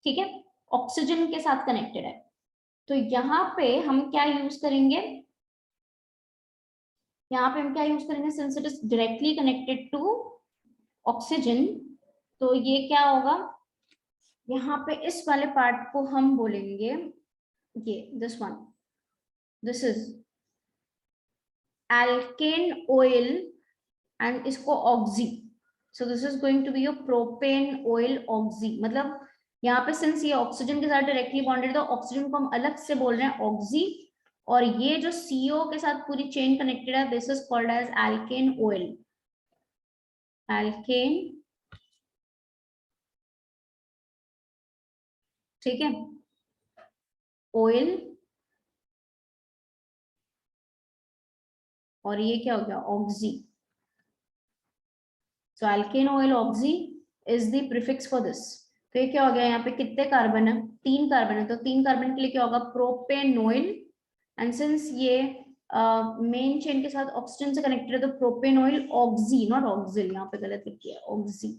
ठीक है, ऑक्सीजन के साथ कनेक्टेड है। तो यहाँ पे हम क्या यूज करेंगे, यहाँ पे हम क्या यूज करेंगे, since it is directly connected to oxygen, तो ये क्या होगा, यहाँ पे इस वाले पार्ट को हम बोलेंगे, ये this one, this is alkanoyl and इसको oxy, so this is going to be your propanoyl oxy. मतलब यहाँ पे सिंस ये ऑक्सीजन के साथ डायरेक्टली बॉन्डेड, तो ऑक्सीजन को हम अलग से बोल रहे हैं ऑक्सी, और ये जो सीओ के साथ पूरी चेन कनेक्टेड है, this is called as alkanoyl, alkane, ठीक है, ऑयल, और ये क्या हो गया, oxy. So alkanoyl oxy is the prefix for this. तो ये क्या हो गया, यहाँ पे कितने कार्बन है, 3 कार्बन है, तो 3 कार्बन के लिए क्या होगा, प्रोपेनोइल, एंड सिंस ये मेन चेन के साथ ऑक्सीजन से कनेक्टेड है, तो प्रोपेनोइल ऑक्सी, नॉट ऑक्सिल, यहाँ पे गलत लिख किया, ऑक्सी,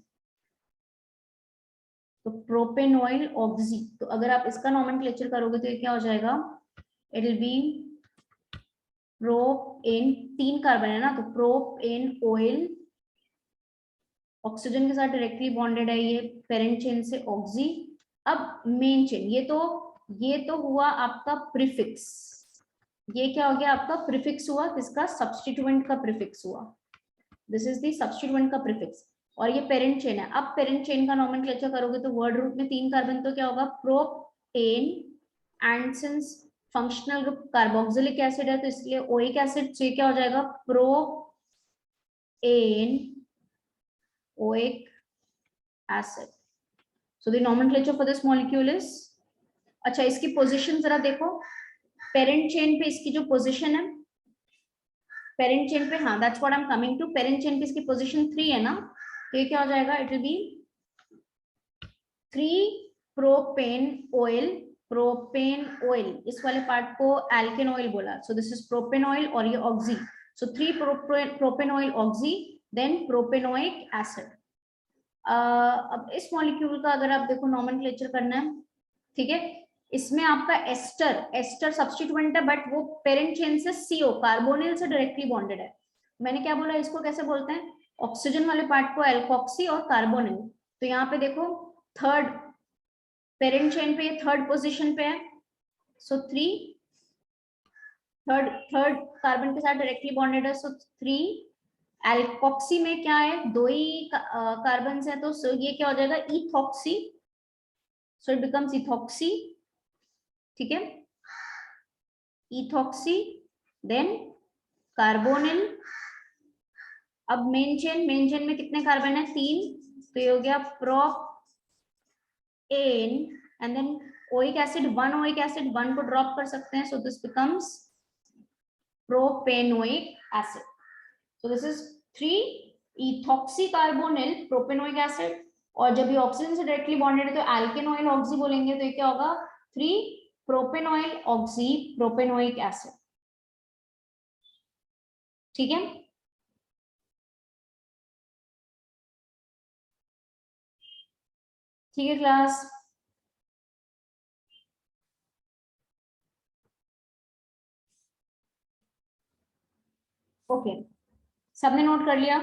तो प्रोपेनोइल ऑक्सी। तो अगर आप इसका नोमेनक्लेचर करोगे तो ये क्या हो जाएगा, it will B propane, 3 carbon है ना, तो प्रोपेन ऑयल, ऑक्सीजन के साथ डायरेक्टली बॉन्डेड है ये पेरेंट चेन से ऑक्सी। अब मेन चेन, ये तो हुआ आपका प्रीफिक्स, ये क्या हो गया आपका प्रीफिक्स हुआ, किसका, सब्स्टिट्यूएंट का प्रीफिक्स हुआ, दिस इज द सब्स्टिट्यूएंट का प्रीफिक्स, और ये पेरेंट चेन है। अब पेरेंट चेन का नोमेनक्लेचर करोगे तो वर्ड रूट में 3 कार्बन, तो क्या होगा, propane, and since functional group carboxylic acid है तो इसलिए ओइक एसिड, तो ये क्या हो जाएगा, propane oic acid. So the nomenclature for this molecule is, अच्छा इसकी पोजीशन जरा देखो, पेरेंट चेन पे इसकी जो पोजीशन है, पेरेंट चेन पे, हाँ that's what I am coming to, parent chain पे इसकी पोजीशन 3 है ना, तो ये क्या हो जाएगा, it will be 3 propanoyl, propanoyl, इस वाले पार्ट को एल्केन ऑयल बोला, so this is propanoyl, और ये oxy, so 3 propanoyl oxy, then propanoic acid. अब इस मॉलिक्यूल का अगर आप देखो नोमेनक्लेचर करना है, ठीक है, इसमें आपका एस्टर सब्स्टिट्यूएंट है, बट वो पेरेंट चेन से सीओ कार्बोनिल से डायरेक्टली बॉन्डेड है। मैंने क्या बोला, इसको कैसे बोलते हैं, ऑक्सीजन वाले पार्ट को एल्कोक्सी और कार्बोनिल। तो यहाँ पे देखो थर्ड पेरेंट चेन पे, थर्ड पोजीशन पे है, सो 3 थर्ड कार्बन के साथ डायरेक्टली बॉन्डेड है, सो 3 एल्कोक्सी में क्या है, 2 ही कार्बन है, तो ये क्या हो जाएगा, ethoxy, so it becomes ethoxy, ठीक है, इथॉक्सी, देन कार्बोनिल। अब मेन चेन में कितने कार्बन है? 3, तो ये हो गया propane, and then oic acid 1, oic acid 1 को ड्रॉप कर सकते हैं, so this becomes propanoic acid. So this is 3 ethoxy carbonyl propanoic acid, और जब ये ऑक्सीजन से डायरेक्टली बॉन्डेड है तो एल्केनोइल ऑक्सी बोलेंगे, तो ये क्या होगा? 3 प्रोपेनोइल ऑक्सी प्रोपेनोइक एसिड। ठीक है, ठीक है क्लास। ओके, सबने नोट कर लिया?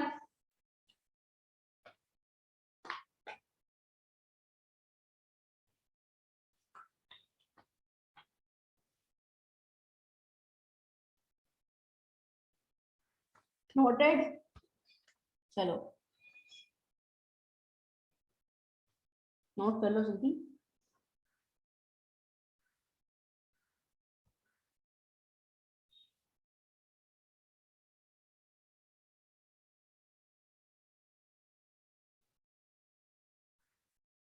नोटेड? चलो नोट कर लो जल्दी।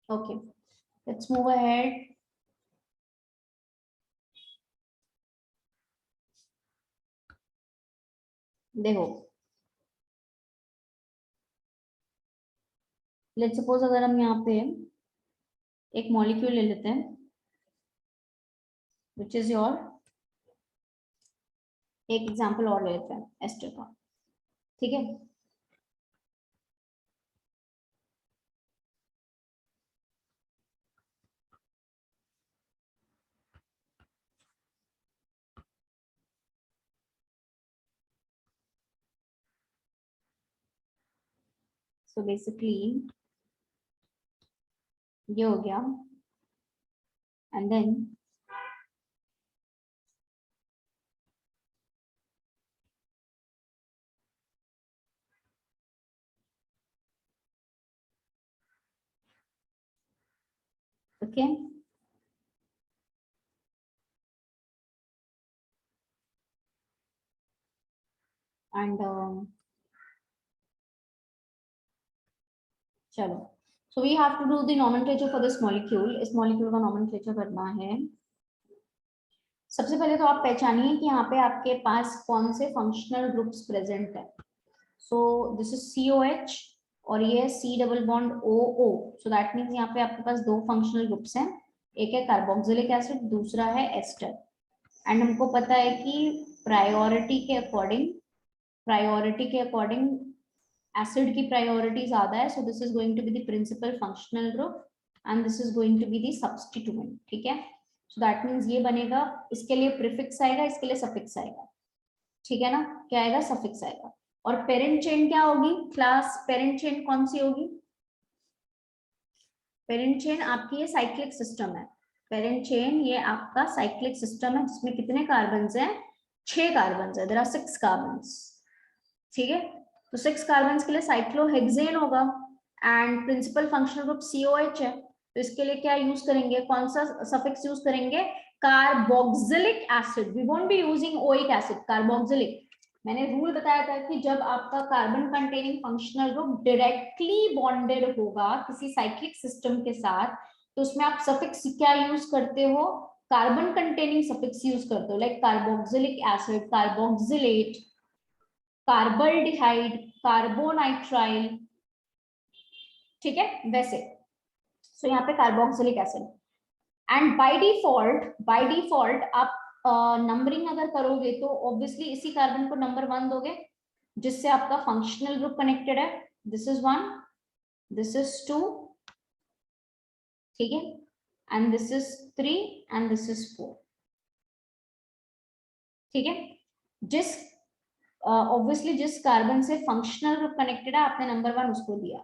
Okay, let's move ahead. देखो, लेट्स सपोज अगर हम यहाँ पे एक मॉलिक्यूल ले लेते हैं विच इज योर, एक एग्जांपल और ले लेते हैं एस्टर का, ठीक है। सो बेसिकली ये हो गया, एंड देन ओके, एंड चलो, so we have to do the nomenclature for this molecule. इस मॉलिक्यूल का नोमेनक्लेचर करना है। सबसे पहले तो आप पहचानिए कि यहाँ पे आपके पास कौन से फंक्शनल ग्रुप्स प्रेजेंट है। सो दिस इज COH और ये है C double bond OO। So that means यहाँ पे आपके पास 2 फंक्शनल ग्रुप्स हैं, एक है कार्बोक्सिलिक एसिड, दूसरा है एस्टर। एंड हमको पता है कि प्रायोरिटी के अकॉर्डिंग एसिड की प्रायोरिटी ज्यादा है, so this is going to be the principal functional group and this is going to be the substituent. ठीक है, सो दैट मीन्स ये बनेगा, इसके लिए प्रीफिक्स आएगा, इसके लिए सफिक्स आएगा। ठीक है ना, क्या आएगा? सफिक्स आएगा। और पेरेंट चेन क्या होगी क्लास? पेरेंट चेन कौन सी होगी? पेरेंट चेन आपकी ये साइक्लिक सिस्टम है। पेरेंट चेन ये आपका साइक्लिक सिस्टम है जिसमें कितने कार्बन हैं? 6 कार्बन है। There are 6 carbon. ठीक है, तो 6 कार्बन के लिए साइक्लोहेक्सेन होगा and principal functional group COH है, तो इसके लिए क्या यूज करेंगे? कौन सा सफिक्स यूज करेंगे? Carboxylic acid. We won't be using oic acid, carboxylic. मैंने रूल बताया था कि जब आपका carbon containing functional group directly bonded होगा किसी साइक्लिक सिस्टम के साथ, तो उसमें आप सफिक्स क्या यूज करते हो? कार्बन कंटेनिंग सफिक्स यूज करते हो, like carboxylic acid, carboxylate, carbaldehyde, carbonitrile. ठीक है, वैसे सो यहाँ पे carboxylic acid. And by default आप नंबरिंग अगर करोगे तो ऑब्वियसली इसी कार्बन को नंबर 1 दोगे जिससे आपका फंक्शनल ग्रुप कनेक्टेड है। दिस इज 1, दिस इज 2, ठीक है, and this is 3 and this is 4। ठीक है, जिस ऑब्वियसली जिस कार्बन से फंक्शनल ग्रुप कनेक्टेड है आपने नंबर 1 उसको दिया।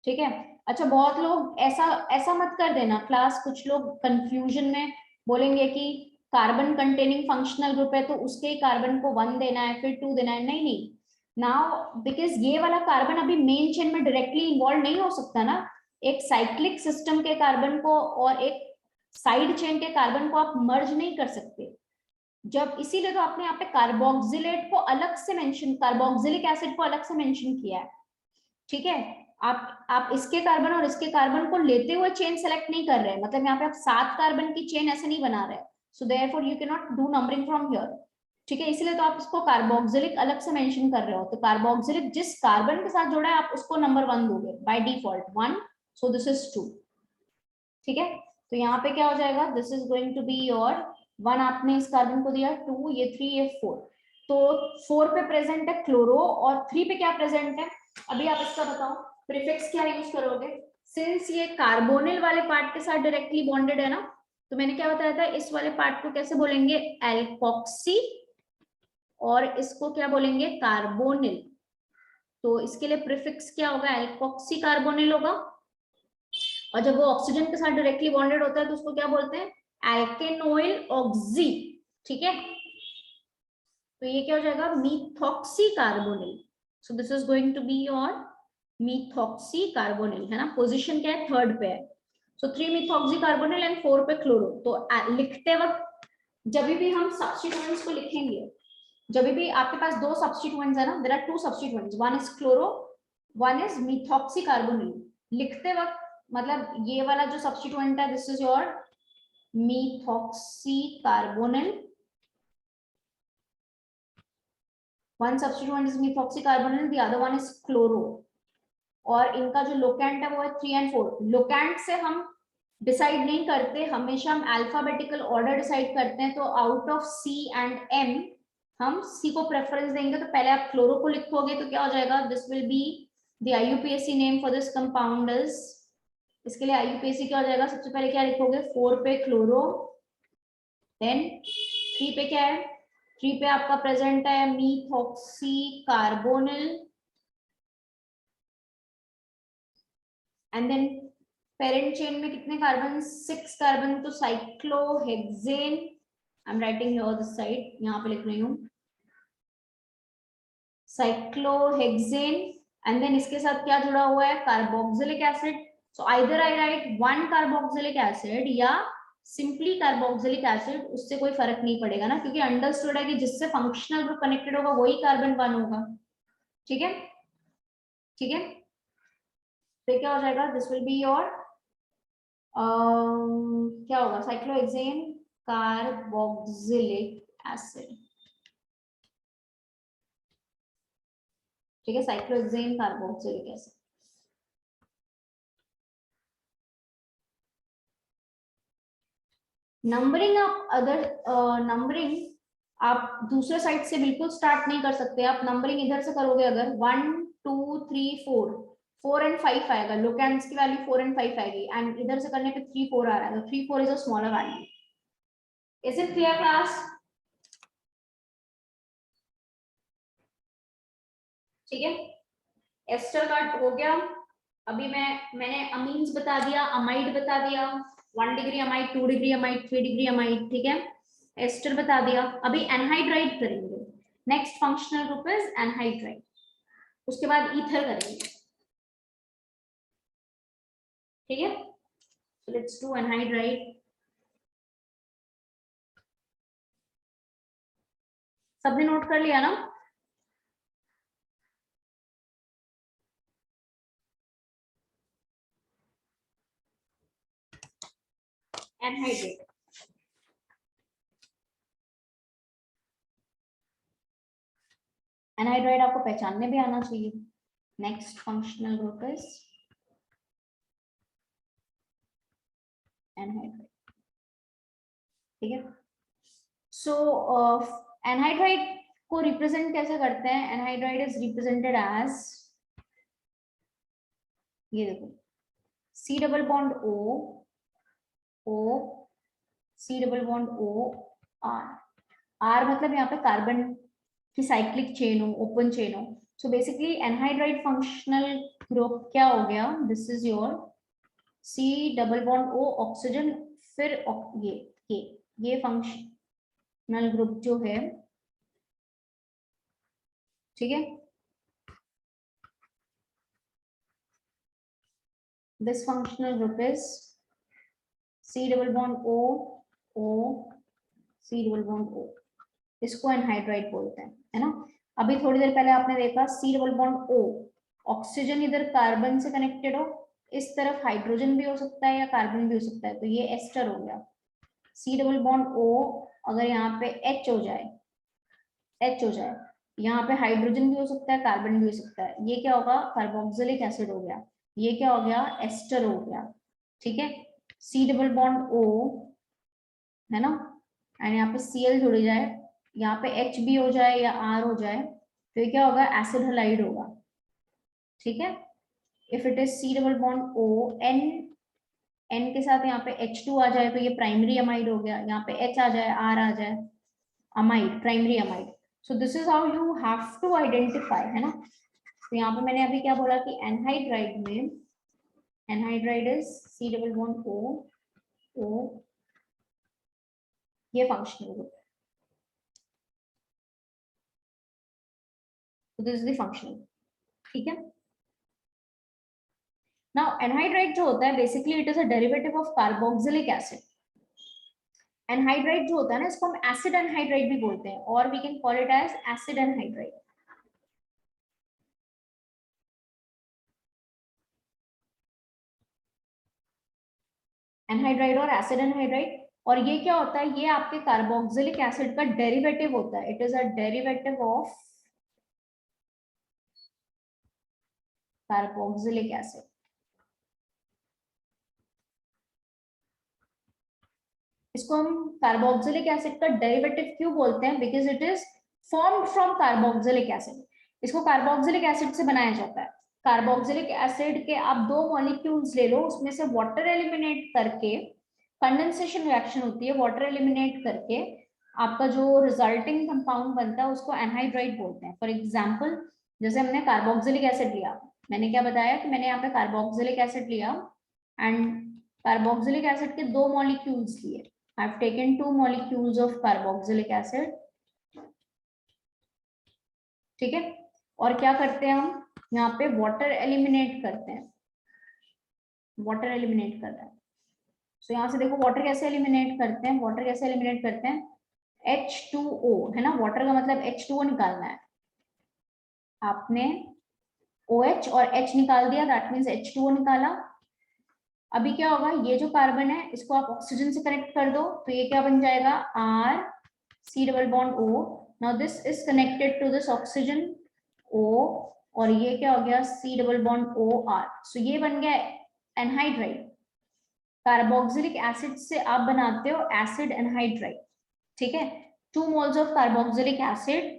ठीक है, अच्छा बहुत लोग ऐसा ऐसा मत कर देना क्लास, कुछ लोग कंफ्यूजन में बोलेंगे कि कार्बन कंटेनिंग फंक्शनल ग्रुप है तो उसके कार्बन को 1 देना है फिर 2 देना है। नहीं नहीं, नाउ बिकॉज ये वाला कार्बन अभी मेन चेन में डायरेक्टली इन्वॉल्व नहीं हो सकता ना, एक साइक्लिक सिस्टम के कार्बन को और एक साइड चेन के कार्बन को आप मर्ज नहीं कर सकते। जब इसीलिए तो आपने यहाँ पे कार्बोक्सिलेट को अलग से मेंशन, कार्बोक्सिलिक एसिड को अलग से मेंशन किया है, ठीक है। आप इसके कार्बन और इसके कार्बन को लेते हुए चेन सेलेक्ट नहीं कर रहे हैं, मतलब यहाँ पे आप 7 कार्बन की चेन ऐसे नहीं बना रहे, so therefore you can not do numbering from here, ठीक है। इसलिए तो आप इसको कार्बोक्सिलिक अलग से मेंशन कर रहे हो। तो कार्बोक्सिलिक जिस कार्बन के साथ जोड़ा है आप उसको नंबर 1 दोगे by default 1, so this is 2, ठीक है। तो यहाँ पे क्या हो जाएगा, this is going to be your 1, आपने इस कार्बन को दिया 2, ये 3, ये 4, तो 4 पे प्रेजेंट है क्लोरो और 3 पे क्या प्रेजेंट है। अभी आप इसका बताओ प्रीफिक्स क्या यूज करोगे, सिंस ये कार्बोनिल वाले पार्ट के साथ डायरेक्टली बॉन्डेड है ना, तो मैंने क्या बताया था, इस वाले पार्ट को कैसे बोलेंगे, एल्कोक्सी, और इसको क्या बोलेंगे, कार्बोनिल। तो इसके लिए प्रीफिक्स क्या होगा, एल्कोक्सी कार्बोनिल होगा। और जब वो ऑक्सीजन के साथ डायरेक्टली बॉन्डेड होता है तो उसको क्या बोलते हैं, एल्केनोइल ऑक्सी, ठीक है। तो ये क्या हो जाएगा, methoxy carbonyl. So this is going to be your methoxy carbonyl, है ना। पोजीशन क्या है, 3rd पे है। सो 3 मीथॉक्सी कार्बोनिल एंड 4 पे क्लोरो। तो लिखते वक्त जब भी हम सब्स्टिट्यूएंट्स को लिखेंगे, जब भी आपके पास 2 सब्स्टिट्यूएंट्स है ना, there are 2 substituents, one is chloro, one is methoxy carbonyl. लिखते वक्त मतलब ये वाला जो सब्स्टिट्यूएंट है, this is your methoxy carbonyl, one substituent is methoxy carbonyl, the other one is chloro, और इनका जो लोकेंट है वो है 3 and 4। लोकेंट से हम डिसाइड नहीं करते, हमेशा हम अल्फाबेटिकल ऑर्डर डिसाइड करते हैं। तो out of C and M हम सी को प्रेफरेंस देंगे। तो पहले आप क्लोरो को लिखोगे तो क्या हो जाएगा, this will be the IUPAC name for this compound is, इसके लिए आईयूपीएसी क्या हो जाएगा, सबसे पहले क्या लिखोगे, 4 पे क्लोरो, देन 3 पे क्या है, 3 पे आपका प्रेजेंट है methoxy carbonyl, and then parent chain में कितने कार्बन, 6 कार्बन, तो cyclohexane, I am writing here this side, यहाँ पे लिख रही हूँ साइक्लोहेक्सेन, एंड देन इसके साथ क्या जुड़ा हुआ है, carboxylic acid. So either I right 1 carboxylic acid या सिंपली कार्बोक्सिलिक एसिड, उससे कोई फर्क नहीं पड़ेगा ना, क्योंकि अंडरस्टूड है कि जिससे फंक्शनल ग्रुप कनेक्टेड होगा वही कार्बन 1 होगा, ठीक है, ठीक है। तो क्या हो जाएगा, दिस विल बी योर क्या होगा, साइक्लोहेक्सेन कार्बोक्सिलिक एसिड, ठीक है, साइक्लोहेक्सेन कार्बोक्सिलिक एसिड। नंबरिंग आप अदर नंबरिंग आप दूसरे साइड से बिल्कुल स्टार्ट नहीं कर सकते। आप नंबरिंग इधर से करोगे, अगर 1 2 3 4 4 and 5 आएगा, लोकेंट्स की वैल्यू 4 and 5 आएगी, एंड इधर से करने पे 3 4 आ रहा है, तो 3 4 is a smaller value. Is it clear class, ठीक है। एस्टर का हो गया। अभी मैंने अमीन्स बता दिया, अमाइड बता दिया, 1 degree amide, 2 degree amide, 3 degree amide, ठीक है। एस्टर बता दिया। अभी एनहाइड्राइड करेंगे, next functional group is anhydride, उसके बाद ईथर करेंगे, ठीक है। So let's do anhydride. सबने नोट कर लिया ना, एनहाइड्राइड। एनहाइड्राइड आपको पहचानने भी आना चाहिए। Next functional group is anhydride, ठीक है। सो एनहाइड्राइड को रिप्रेजेंट कैसे करते हैं, एनहाइड्राइड इज रिप्रेजेंटेड एज, ये देखो, C double bond O O, C double bond O R, R मतलब यहाँ पे कार्बन की साइक्लिक चेन हो, ओपन चेन हो। So basically anhydride functional group क्या हो गया, this is your C double bond O oxygen, फिर ये फंक्शनल ग्रुप जो है, ठीक है। This functional group is C double bond O O C double bond O, इसको एनहाइड्राइड बोलते हैं, है ना। अभी थोड़ी देर पहले आपने देखा C double bond O, oxygen इधर कार्बन से कनेक्टेड हो, इस तरफ हाइड्रोजन भी हो सकता है या कार्बन भी हो सकता है, तो ये एस्टर हो गया। C डबल बॉन्ड O अगर यहाँ पे H हो जाए, यहाँ पे हाइड्रोजन भी हो सकता है, कार्बन भी हो सकता है, ये क्या होगा, कार्बोक्सिलिक एसिड हो गया, ये क्या हो गया, एस्टर हो गया, ठीक है। C डबल बॉन्ड O, है ना, एंड यहाँ पे Cl जुड़ जाए, यहाँ पे H भी हो जाए या R हो जाए, तो ये क्या होगा, एसिड हैलाइड होगा, ठीक है। If it is C double bond O, N के साथ यहाँ पे H2 आ जाए तो ये प्राइमरी अमाइड हो गया, यहाँ पे H आ जाए, R आ जाए, amide, primary amide. So this is how you have to identify, है ना। तो यहाँ पे मैंने अभी क्या बोला कि एनहाइड्राइड में, anhydride is C double bond O, ये फंक्शनल ग्रुप, तो दिस इज द फंक्शनल, ठीक है। नाउ एनहाइड्राइड जो होता है basically it is a derivative of carboxylic acid. Anhydride जो होता है ना, इसको हम एसिड एनहाइड्राइड भी बोलते हैं, और we can call it as acid anhydride. Anhydride और एसिड एनहाइड्राइड, और ये क्या होता है, ये आपके कार्बोक्सिलिक एसिड का डेरिवेटिव होता है, it is a derivative of carboxylic acid. इसको हम कार्बोक्सिलिक एसिड का डेरिवेटिव क्यों बोलते हैं, because it is formed from carboxylic acid, इसको कार्बोक्सिलिक एसिड से बनाया जाता है। कार्बोक्सिलिक एसिड के आप दो मॉलिक्यूल्स ले लो, उसमें से वाटर एलिमिनेट करके कंडेंसेशन रिएक्शन होती है, वाटर एलिमिनेट करके आपका जो रिजल्टिंग कंपाउंड बनता है उसको एनहाइड्राइड बोलते हैं। फॉर एग्जांपल जैसे हमने कार्बोक्सिलिक एसिड लिया, मैंने क्या बताया कि मैंने यहाँ पे कार्बोक्सिलिक एसिड लिया एंड कार्बोक्सिलिक एसिड के दो मॉलिक्यूल्स लिए, I have taken 2 molecules of carboxylic acid, ठीक है। और क्या करते हैं हम यहाँ पे वाटर एलिमिनेट करते हैं, वाटर एलिमिनेट कर रहा है। सो यहाँ से देखो वाटर कैसे एलिमिनेट करते हैं, वाटर कैसे एलिमिनेट करते हैं, H2O, है ना, वाटर का मतलब H2O निकालना है, आपने OH और H निकाल दिया, दैट मीन्स H2O निकाला। अभी क्या होगा, ये जो कार्बन है इसको आप ऑक्सीजन से कनेक्ट कर दो, तो ये क्या बन जाएगा, R C double bond O, now this is connected to this oxygen O, और ये क्या हो गया, C डबल बॉन्ड OR, सो ये बन गया एनहाइड्राइड। कार्बोक्सिलिक एसिड से आप बनाते हो एसिड एनहाइड्राइड, ठीक है। 2 moles of carboxylic acid,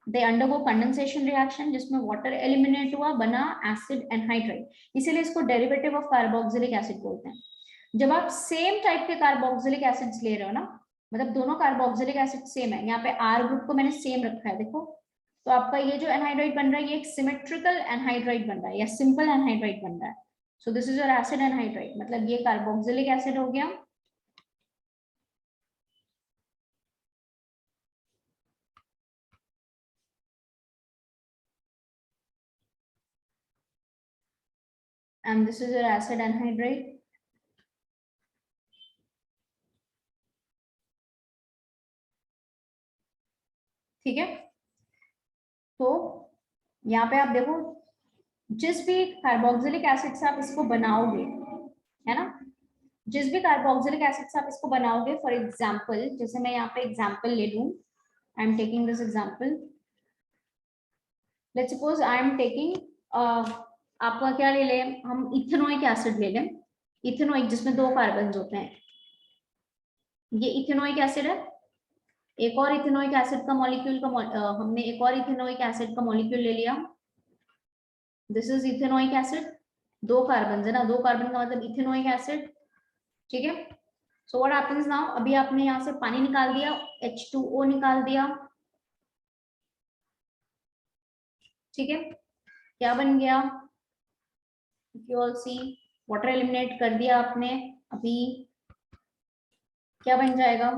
they undergo condensation reaction जिसमें वाटर एलिमिनेट हुआ, बना एसिड एनहाइड्राइड, इसीलिए इसको डेरिवेटिव ऑफ कार्बोक्सिलिक एसिड बोलते हैं। जब आप सेम टाइप के कार्बोक्सिलिक एसिड्स ले रहे हो ना, मतलब दोनों कार्बोक्सिलिक एसिड सेम है, यहाँ पे R ग्रुप को मैंने सेम रखा है, देखो, तो आपका ये जो एनहाइड्राइड बन रहा है ये एक सिमेट्रिकल एनहाइड्राइड बन रहा है या सिंपल एनहाइड्राइड बन रहा है। So this is your acid anhydride, मतलब ये कार्बोक्सिलिक एसिड हो गया, and this is your acid anhydride, ठीक है। तो यहाँ पे आप देखो जिस भी कार्बोक्सिलिक एसिड से आप इसको बनाओगे, है ना, जिस भी कार्बोक्सिलिक एसिड से आप इसको बनाओगे, फॉर एग्जांपल जैसे मैं यहाँ पे एग्जांपल ले लूं, आई am taking this example, let's suppose I am taking, आपका क्या ले लें हम, इथेनोइक एसिड ले लें, इथेनोइक जिसमें 2 कार्बन होते हैं, ये इथेनोइक एसिड है, एक और इथेनोइक एसिड का मॉलिक्यूल का हमने एक और इथेनोइक एसिड का मॉलिक्यूल ले लिया, this is ethanoic acid, 2 carbon है ना, 2 कार्बन का मतलब इथेनोइक एसिड, ठीक है। सो व्हाट हैपेंस नाउ, अभी आपने यहाँ से पानी निकाल दिया, H2O निकाल दिया, ठीक है, क्या बन गया, you all see, water eliminate कर दिया आपने, अभी क्या बन जाएगा,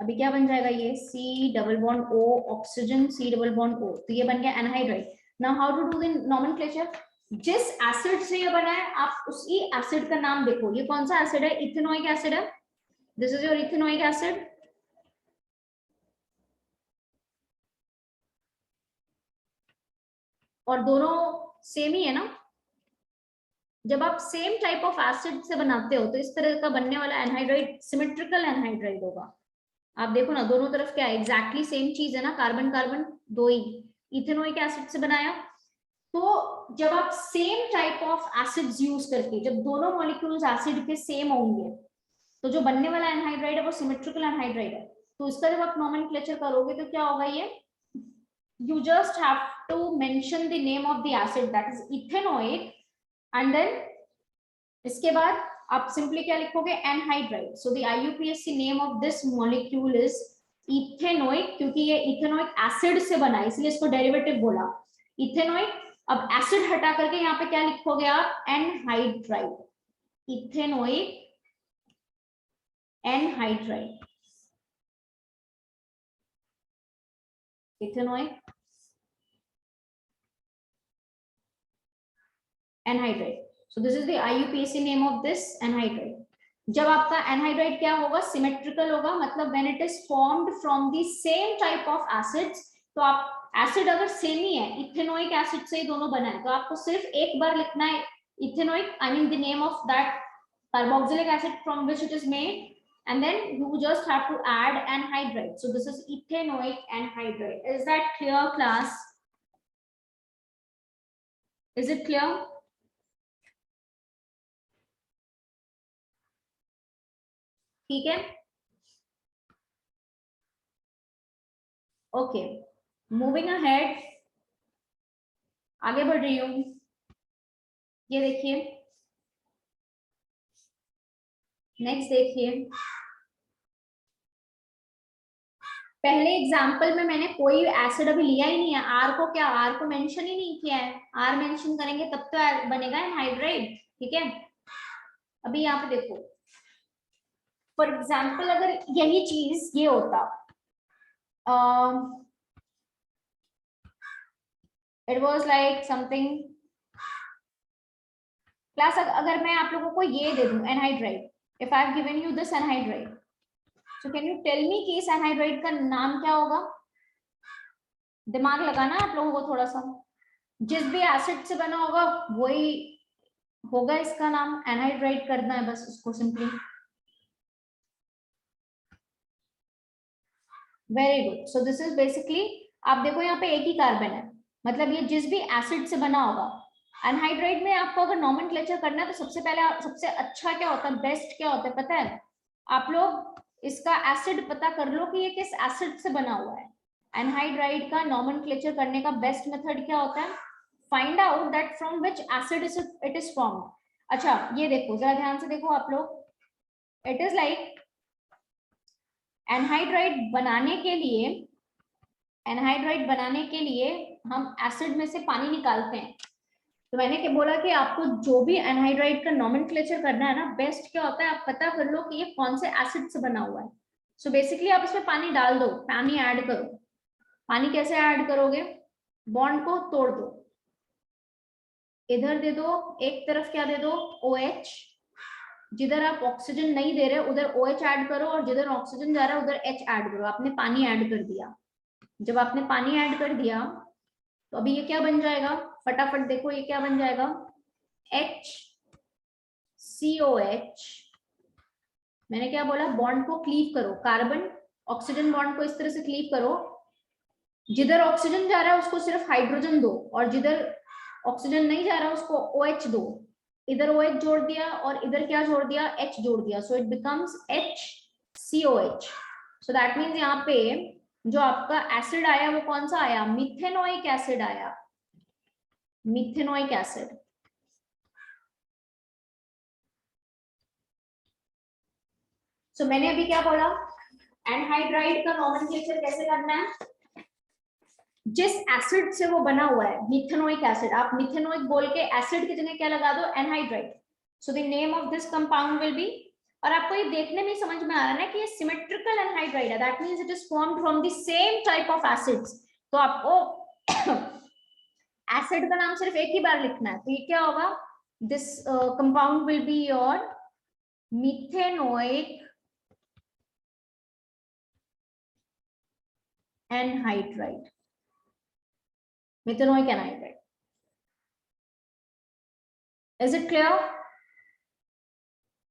अभी क्या बन जाएगा, ये C double bond O, oxygen C double bond O, तो ये बन गया anhydride. Now how to do the nomenclature, जिस एसिड से ये बना है आप उसी एसिड का नाम देखो। ये कौन सा एसिड है? इथेनोइक एसिड है। This is your ethanoic acid. और दोनों सेम ही है ना। जब आप सेम टाइप ऑफ एसिड से बनाते हो तो इस तरह का बनने वाला एनहाइड्राइड सिमेट्रिकल एनहाइड्राइड होगा। आप देखो ना, दोनों तरफ क्या है, एग्जैक्टली सेम चीज है ना, कार्बन कार्बन दो ही। इथेनोइक एसिड से बनाया, तो जब आप same type of acids use करके, जब दोनों मॉलिक्यूल्स एसिड के सेम होंगे, तो जो बनने वाला एनहाइड्राइड है वो सिमेट्रिकल एनहाइड्राइड है। तो इसका जब आप नोमेनक्लेचर करोगे तो क्या होगा? ये you just have to mention the name of the acid, that is ethanoic, and then इसके बाद आप सिंपली क्या लिखोगे? Anhydride. So the IUPAC name of this molecule is ethanoic, क्योंकि ये इथेनोइक एसिड से बना है इसलिए इसको डेरिवेटिव बोला इथेनोइक। अब एसिड हटा करके यहाँ पे क्या लिखोगे आप? Anhydride, ethanoic anhydride, ethanoic anhydride. So this is the IUPAC name of this anhydride. जब आपका एनहाइड्राइड क्या होगा? सिमेट्रिकल होगा, मतलब when it is formed from the same type of acids. तो आप एसिड अगर सेम ही है, इथेनोइक एसिड से ही दोनों बना है, तो आपको सिर्फ एक बार लिखना है ethanoic, I mean the name of that carboxylic acid from which it is made, and then you just have to add anhydride. So this is ethanoic anhydride. Is that clear, class? Is it clear? ठीक है, okay, moving ahead, आगे बढ़ रही हूँ। ये देखिए, next देखिए, पहले एग्जांपल में मैंने कोई एसिड अभी लिया ही नहीं है। आर को क्या, आर को मेंशन ही नहीं किया है। आर मेंशन करेंगे तब तो बनेगा एनहाइड्राइड, ठीक है। अभी यहाँ पे देखो, फॉर एग्जांपल अगर यही चीज ये होता, it was like something, class अगर मैं आप लोगों को ये दे दूं anhydride, if I have given you this anhydride, so can you tell me कि इस एनहाइड्राइड का नाम क्या होगा? दिमाग लगाना आप लोगों को थोड़ा सा। जिस भी एसिड से बना होगा वही होगा इसका नाम, एनहाइड्राइड करना है बस उसको simply. Very good. So this is basically, आप देखो यहाँ पे एक ही कार्बन है, मतलब ये जिस भी एसिड से बना होगा। एनहाइड्राइड में आपको अगर नोमेनक्लेचर करना है तो सबसे पहले सबसे अच्छा क्या होता है, बेस्ट क्या होता है पता है? आप लोग इसका एसिड पता कर लो कि ये किस एसिड से बना हुआ है। एनहाइड्राइड का नोमेनक्लेचर करने का बेस्ट मेथड क्या होता है? Find out that from which acid it is formed. अच्छा ये देखो, जरा ध्यान से देखो आप लोग, इट इज लाइक एनहाइड्राइड बनाने के लिए हम एसिड में से पानी निकालते हैं। तो मैंने क्या बोला कि आपको जो भी एनहाइड्राइड का नोमेनक्लेचर करना है ना, बेस्ट क्या होता है आप पता कर लो कि ये कौन से एसिड से बना हुआ है। सो बेसिकली आप इसमें पानी डाल दो, पानी ऐड करो। पानी कैसे ऐड करोगे? बॉन्ड को तोड़ दो, इधर दे दो, एक तरफ क्या दे दो? OH। जिधर आप ऑक्सीजन नहीं दे रहे उधर OH ऐड करो, और जिधर ऑक्सीजन जा रहा है उधर H ऐड करो। आपने पानी ऐड कर दिया। जब आपने पानी ऐड कर दिया तो अभी ये क्या बन जाएगा? फटाफट देखो, ये क्या बन जाएगा? HCOH। मैंने क्या बोला? बॉन्ड को क्लीव करो, कार्बन ऑक्सीजन बॉन्ड को इस तरह से क्लीव करो, जिधर ऑक्सीजन जा रहा है उसको सिर्फ हाइड्रोजन दो, और जिधर ऑक्सीजन नहीं जा रहा उसको OH दो। इधर OH जोड़ दिया और इधर क्या जोड़ दिया? H जोड़ दिया। सो it becomes HCOH। So that means यहाँ पे जो आपका एसिड आया वो कौन सा आया? मिथेनोइक एसिड आया, मिथेनोइक एसिड। सो मैंने अभी क्या बोला? एनहाइड्राइड का नोमेनक्लेचर कैसे करना है? जिस एसिड से वो बना हुआ है, मिथेनोइक एसिड, आप मिथेनोइक बोल के एसिड की जगह क्या लगा दो? Anhydride. So the name of this compound will be, और आपको ये देखने में समझ में आ रहा है ना कि ये सिमेट्रिकल एनहाइड्राइड है, that means it is formed from the same type of acids. तो आपको एसिड का नाम सिर्फ एक ही बार लिखना है, तो ये क्या होगा, this compound will be your methanoic anhydride, methanoic anhydride. Is it clear?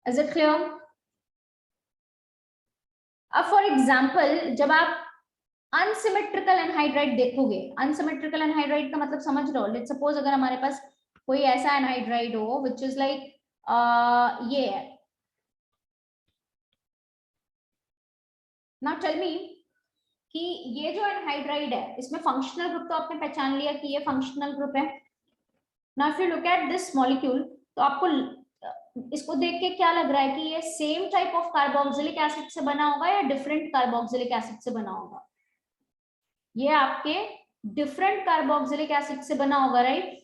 Is it clear? अब फॉर एग्जाम्पल जब आप अनसिमेट्रिकल एनहाइड्राइड देखोगे, अनसिमेट्रिकल एनहाइड्राइड का मतलब समझ रहे हो, लेट्स सपोज अगर हमारे पास कोई ऐसा एनहाइड्राइड हो विच इज लाइक ये है, नाउ टेल मी कि ये जो एनहाइड्राइड है इसमें फंक्शनल ग्रुप तो आपने पहचान लिया कि ये फंक्शनल ग्रुप है। Now if you look at this molecule, तो आपको इसको देख के क्या लग रहा है कि ये same type of carboxylic acid से बना होगा या डिफरेंट कार्बोक्सिलिक एसिड से बना होगा? ये आपके डिफरेंट कार्बोक्सिलिक एसिड से बना होगा, राइट,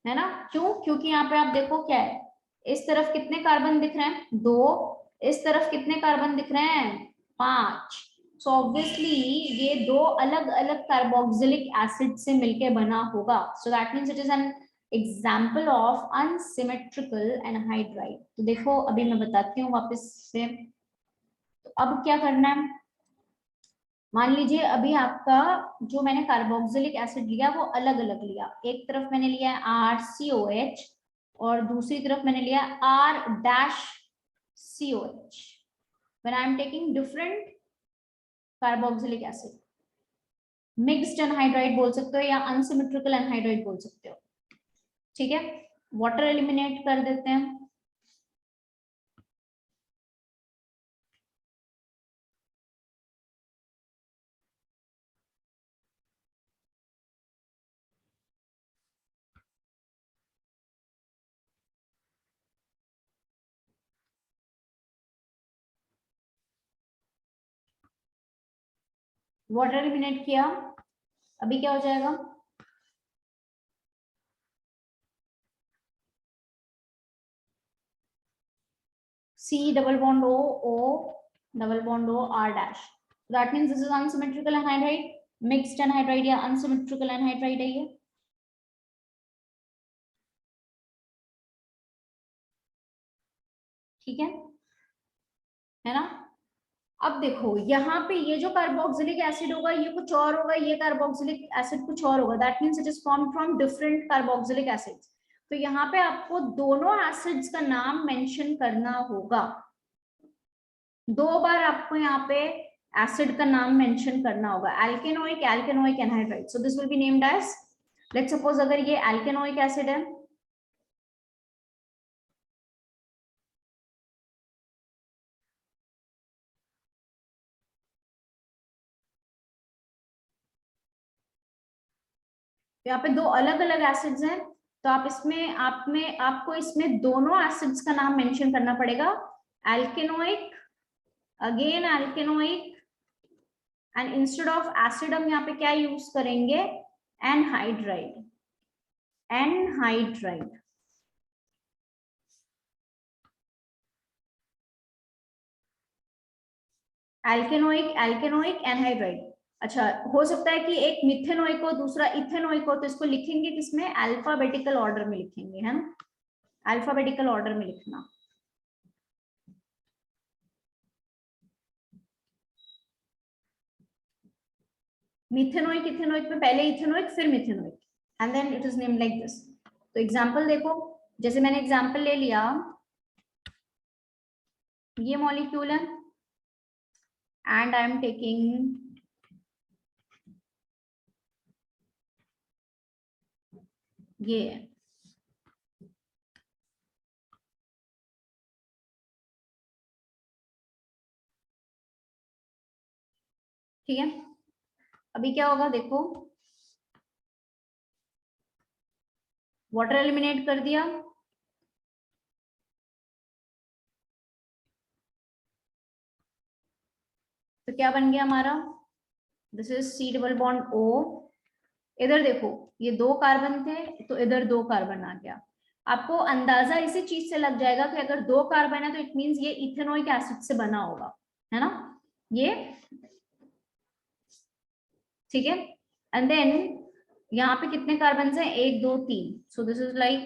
है ना? क्यों? क्योंकि यहाँ पे आप देखो क्या है, इस तरफ कितने कार्बन दिख रहे हैं, 2, इस तरफ कितने कार्बन दिख रहे हैं, 5। सो ऑब्वियसली ये 2 अलग अलग कार्बोक्सिलिक एसिड से मिलके बना होगा, सो that means it is an example of unsymmetrical anhydride. तो देखो अभी मैं बताती हूँ वापस से, तो अब क्या करना है, मान लीजिए अभी आपका जो मैंने कार्बोक्सिलिक एसिड लिया वो अलग अलग लिया, एक तरफ मैंने लिया RCOH और दूसरी तरफ मैंने लिया R-COH। when I am taking different carboxylic acid, mixed anhydride बोल सकते हो या अनसिमेट्रिकल एनहाइड्राइड बोल सकते हो, ठीक है। वाटर एलिमिनेट कर देते हैं, वाटर एलिमिनेट किया, अभी क्या हो जाएगा, C double bond O, O double bond O, R dash, that means this is unsymmetrical anhydride, mixed anhydride या unsymmetrical anhydride है ये, ठीक है ना? अब देखो यहाँ पे ये जो कार्बोक्सिलिक एसिड होगा ये कुछ और होगा, ये कार्बोक्सिलिक एसिड कुछ और होगा, that means it is formed from different carboxylic acids. तो यहाँ पे आपको दोनों एसिड्स का नाम मेंशन करना होगा, 2 बार आपको यहाँ पे एसिड का नाम मेंशन करना होगा, alkanoic, alkanoic anhydride. So this will be named as, let's suppose अगर ये एल्केनोइक एसिड है, यहाँ पे 2 अलग अलग एसिड्स हैं, तो आप इसमें आपको इसमें दोनों एसिड्स का नाम मेंशन करना पड़ेगा, alkanoic, again alkanoic, and instead of acid हम यहाँ पे क्या यूज करेंगे, anhydride, anhydride. Alkanoic, alkanoic, anhydride. अच्छा, हो सकता है कि एक मिथेनोइक हो दूसरा इथेनोइक हो, तो इसको लिखेंगे किसमें, अल्फाबेटिकल ऑर्डर में लिखेंगे, है ना, अल्फाबेटिकल ऑर्डर में लिखना। मिथेनोइक, इथेनोइक में पहले इथेनोइक फिर methanoic, and then it is named like this. तो एग्जांपल देखो, जैसे मैंने एग्जांपल ले लिया, ये मॉलिक्यूल है एंड आई एम टेकिंग ये है, ठीक है। अभी क्या होगा देखो, वाटर एलिमिनेट कर दिया, तो क्या बन गया हमारा, this is C double bond O। इधर देखो ये 2 कार्बन थे तो इधर 2 कार्बन आ गया, आपको अंदाजा इसी चीज से लग जाएगा कि अगर 2 कार्बन है तो इट मींस ये इथेनोइक एसिड से बना होगा, है ना, ये, ठीक है। एंड देन यहाँ पे कितने कार्बन हैं, 1 2 3, सो दिस इज लाइक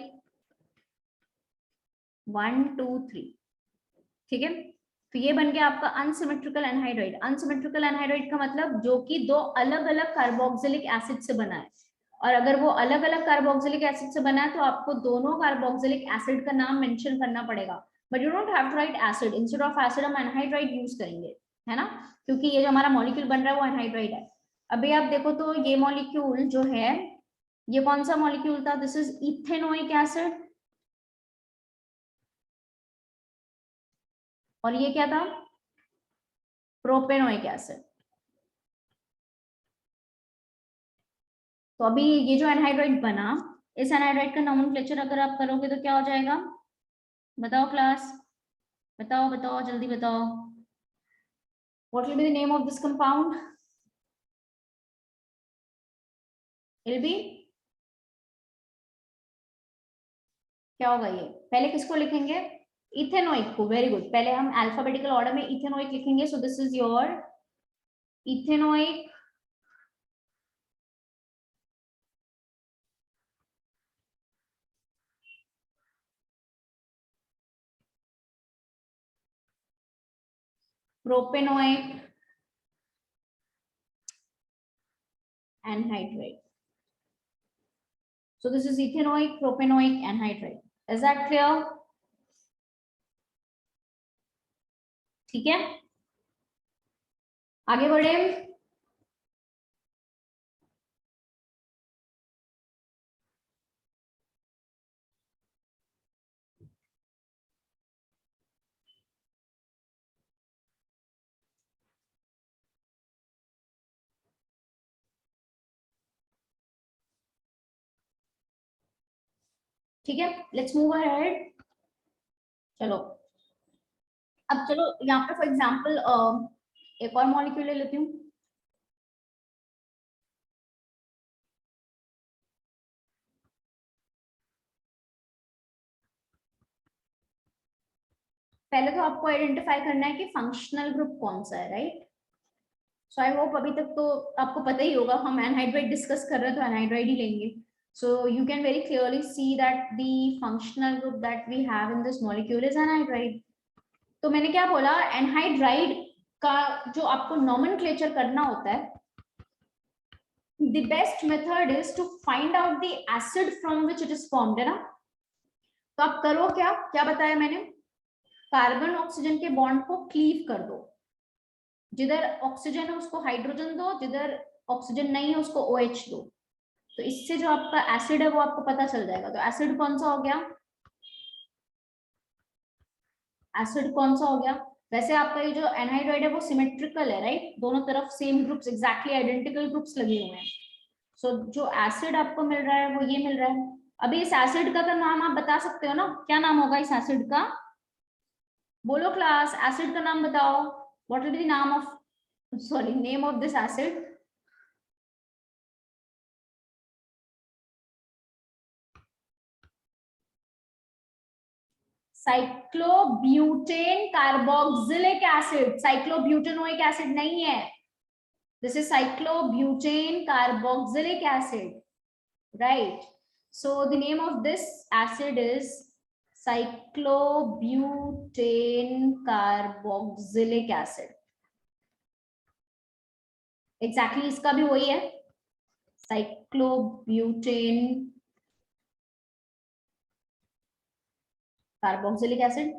1 2 3, ठीक है। तो ये बन गया आपका अनसिमेट्रिकल एनहाइड्राइड। अनसिमेट्रिकल एनहाइड्राइड का मतलब जो कि दो अलग अलग कार्बोक्सिलिक एसिड से बना है, और अगर वो अलग अलग कार्बोक्सिलिक एसिड से बना है तो आपको दोनों कार्बोक्सिलिक एसिड का नाम मेंशन करना पड़ेगा, but you don't have to write acid, instead of acid हम एनहाइड्राइड यूज करेंगे, है ना, क्योंकि ये जो हमारा मॉलिक्यूल बन रहा है वो एनहाइड्राइड है। अभी आप देखो तो ये मॉलिक्यूल जो है, ये कौन सा मॉलिक्यूल था, दिस इज इथेनोइक एसिड, और ये क्या था, प्रोपेनोइक एसिड। तो अभी ये जो एनहाइड्राइड बना, इस एनहाइड्राइड का नोमेनक्लेचर अगर आप करोगे तो क्या हो जाएगा, बताओ क्लास, बताओ बताओ जल्दी बताओ, what will be the name of this compound, it be, क्या होगा ये, पहले किसको लिखेंगे, इथेनोइक को, वेरी गुड, पहले हम अल्फाबेटिकल ऑर्डर में इथेनोइक लिखेंगे, सो this is your ethanoic propanoic anhydride. So this is ethanoic propanoic anhydride. Is that clear? ठीक है, आगे बढ़े। ठीक है, लेट्स मूव अहेड। चलो अब चलो यहाँ पे फॉर एग्जांपल एक और मॉलिक्यूल ले लेती हूँ। पहले तो आपको आइडेंटिफाई करना है कि फंक्शनल ग्रुप कौन सा है, राइट। सो आई होप अभी तक तो आपको पता ही होगा, हम एनहाइड्राइड डिस्कस कर रहे हैं तो एनहाइड्राइड ही लेंगे। So you can very clearly see that the functional group that we have in this molecule is anhydride. तो मैंने क्या बोला, एनहाइड्राइड का जो आपको नोमेनक्लेचर करना होता है, the best method is to find out the acid from which it is formed, है ना। तो आप करो क्या, क्या बताया मैंने, कार्बन ऑक्सीजन के बॉन्ड को क्लीव कर दो, जिधर ऑक्सीजन है उसको हाइड्रोजन दो, जिधर ऑक्सीजन नहीं है उसको OH दो, तो इससे जो आपका एसिड है वो आपको पता चल जाएगा। तो एसिड कौन सा हो गया, एसिड कौन सा हो गया, वैसे आपका ये जो एनहाइड्राइड है वो सिमेट्रिकल है, राइट, दोनों तरफ same groups, exactly identical groups लगे हुए हैं। सो जो एसिड आपको मिल रहा है वो ये मिल रहा है। अभी इस एसिड का तो नाम आप बता सकते हो ना, क्या नाम होगा इस एसिड का, बोलो क्लास, एसिड का नाम बताओ, what will be the name of, sorry name of this acid, cyclobutane carboxylic acid, cyclobutanoic acid नहीं है, this is cyclobutane carboxylic acid, right? So the name of this acid is cyclobutane carboxylic acid. Exactly इसका भी वही है, cyclobutane carboxylic acid।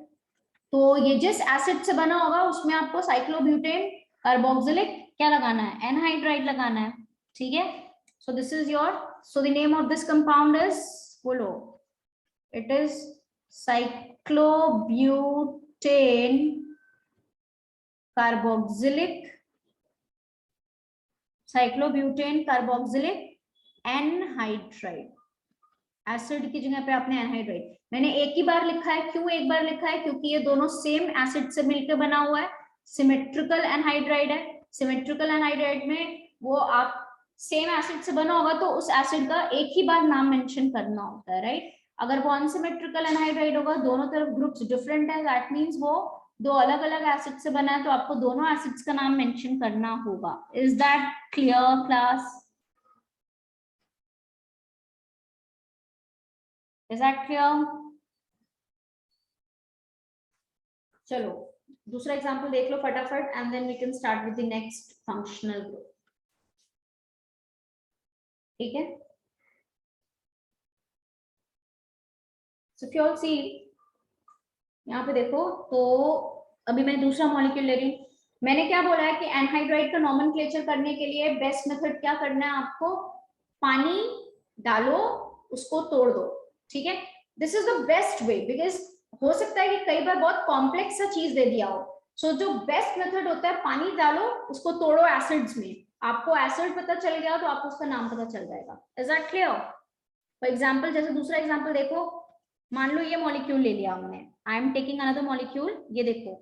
तो ये जिस acid से बना होगा उसमें आपको साइक्लोब्यूटेन कार्बोक्सिलिक क्या लगाना है, एनहाइड्राइड लगाना है, ठीक है। So this is your, so the name of this compound is, बोलो, it is cyclobutane carboxylic, cyclobutane carboxylic anhydride, acid की जगह पे आपने एनहाइड्राइड, मैंने एक ही बार लिखा है, क्यों एक बार लिखा है, क्योंकि ये दोनों सेम एसिड से मिलकर बना हुआ है, सिमेट्रिकल एनहाइड्राइड है। सिमेट्रिकल एनहाइड्राइड में वो आप सेम एसिड से बना होगा तो उस एसिड का एक ही बार नाम मेंशन करना होता है, राइट। अगर वो अनसिमेट्रिकल एनहाइड्राइड होगा, दोनों तरफ ग्रुप्स डिफरेंट है, दैट मींस वो दो अलग अलग एसिड से बना है, तो आपको दोनों एसिड्स का नाम मेंशन करना होगा। Is that clear class? Is that clear? चलो दूसरा एग्जांपल देख लो फटाफट and then we can start with the next functional group. ठीक है. So if you all see यहाँ पे देखो, तो अभी मैं दूसरा मॉलिक्यूल ले रही हूँ. मैंने क्या बोला है कि एनहाइड्राइड का नॉमेनक्लेचर करने के लिए बेस्ट मेथड क्या करना है आपको, पानी डालो, उसको तोड़ दो. ठीक है. This is the best way, because हो सकता है कि कई बार बहुत कॉम्प्लेक्स सा चीज दे दिया हो. सो जो बेस्ट मेथड होता है, पानी डालो, उसको तोड़ो एसिड्स में. आपको एसिड पता चल गया तो आपको उसका नाम पता चल जाएगा. Is that clear? For example, जैसे दूसरा एग्जाम्पल देखो, मान लो ये मॉलिक्यूल ले लिया हमने. आई एम टेकिंग अनदर मॉलिक्यूल. ये देखो,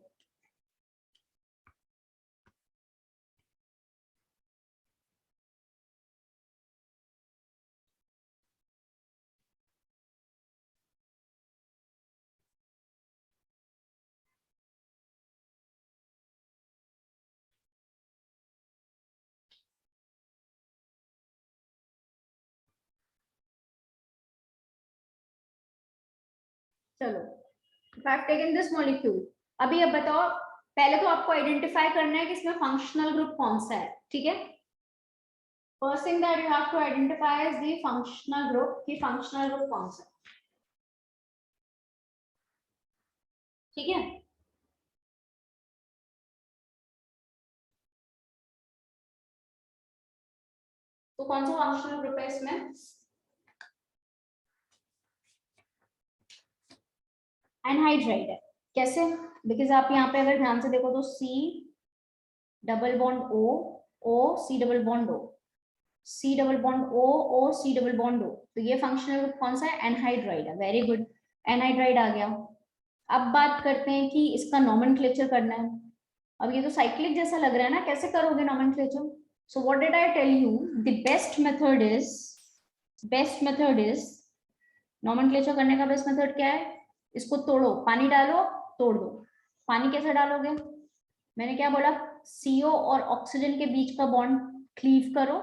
चलो if I have taken this molecule, अभी अब बताओ, पहले तो आपको आइडेंटिफाई करना है कि इसमें फंक्शनल ग्रुप कौन सा है. ठीक है. First thing that you have to identify is the functional group, कि फंक्शनल ग्रुप कौन सा है. ठीक है. तो कौन सा फंक्शनल ग्रुप है इसमें, एनहाइड्राइड है. कैसे? बिकॉज आप यहाँ पे अगर ध्यान से देखो तो C double bond O, O C double bond O, C double bond O, O C double bond O. तो ये फंक्शनल ग्रुप कौन सा है, एनहाइड्राइड है. वेरी गुड, एनहाइड्राइड आ गया. अब बात करते हैं कि इसका नॉमेनक्लेचर करना है. अब ये तो साइक्लिक जैसा लग रहा है ना, कैसे करोगे nomenclature? So what did I tell you, the best method is nomenclature करने का बेस्ट मेथड क्या है, इसको तोड़ो, पानी डालो, तोड़ दो. पानी कैसे डालोगे? मैंने क्या बोला, CO और ऑक्सीजन के बीच का बॉन्ड क्लीव करो,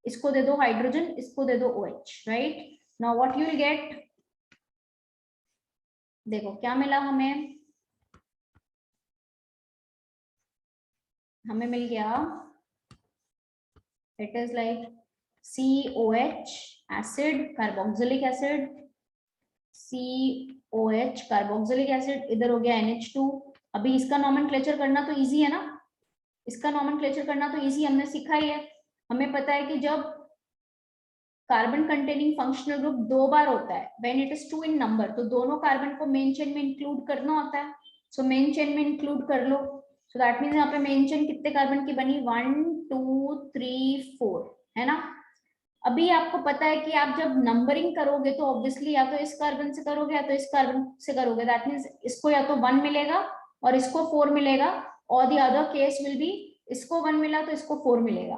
इसको दे दो हाइड्रोजन, इसको दे दो OH. Right. Now what you will get, देखो क्या मिला हमें. हमें मिल गया, it is like COH acid, carboxylic acid, COH carboxylic acid, इधर हो गया NH2. अभी इसका नॉमेनक्लेचर करना तो इजी है ना, इसका नॉमेनक्लेचर करना तो इजी, हमने सीखा ही है. हमें पता है कि जब कार्बन कंटेनिंग फंक्शनल ग्रुप दो बार होता है, when it is 2 in number, तो दोनों कार्बन को मेन चेन में इंक्लूड करना होता है. सो मेन चेन में इंक्लूड कर लो. सो दैट मींस यहाँ पे मेन चेन कितने कार्बन की बनी, 1 2 3 4, है ना. अभी आपको पता है कि आप जब नंबरिंग करोगे तो ऑब्वियसली या तो इस कार्बन से करोगे या तो इस कार्बन से करोगे. दैट मींस इसको या तो 1 मिलेगा और इसको 4 मिलेगा, और the other case will be इसको 1 मिला तो इसको 4 मिलेगा.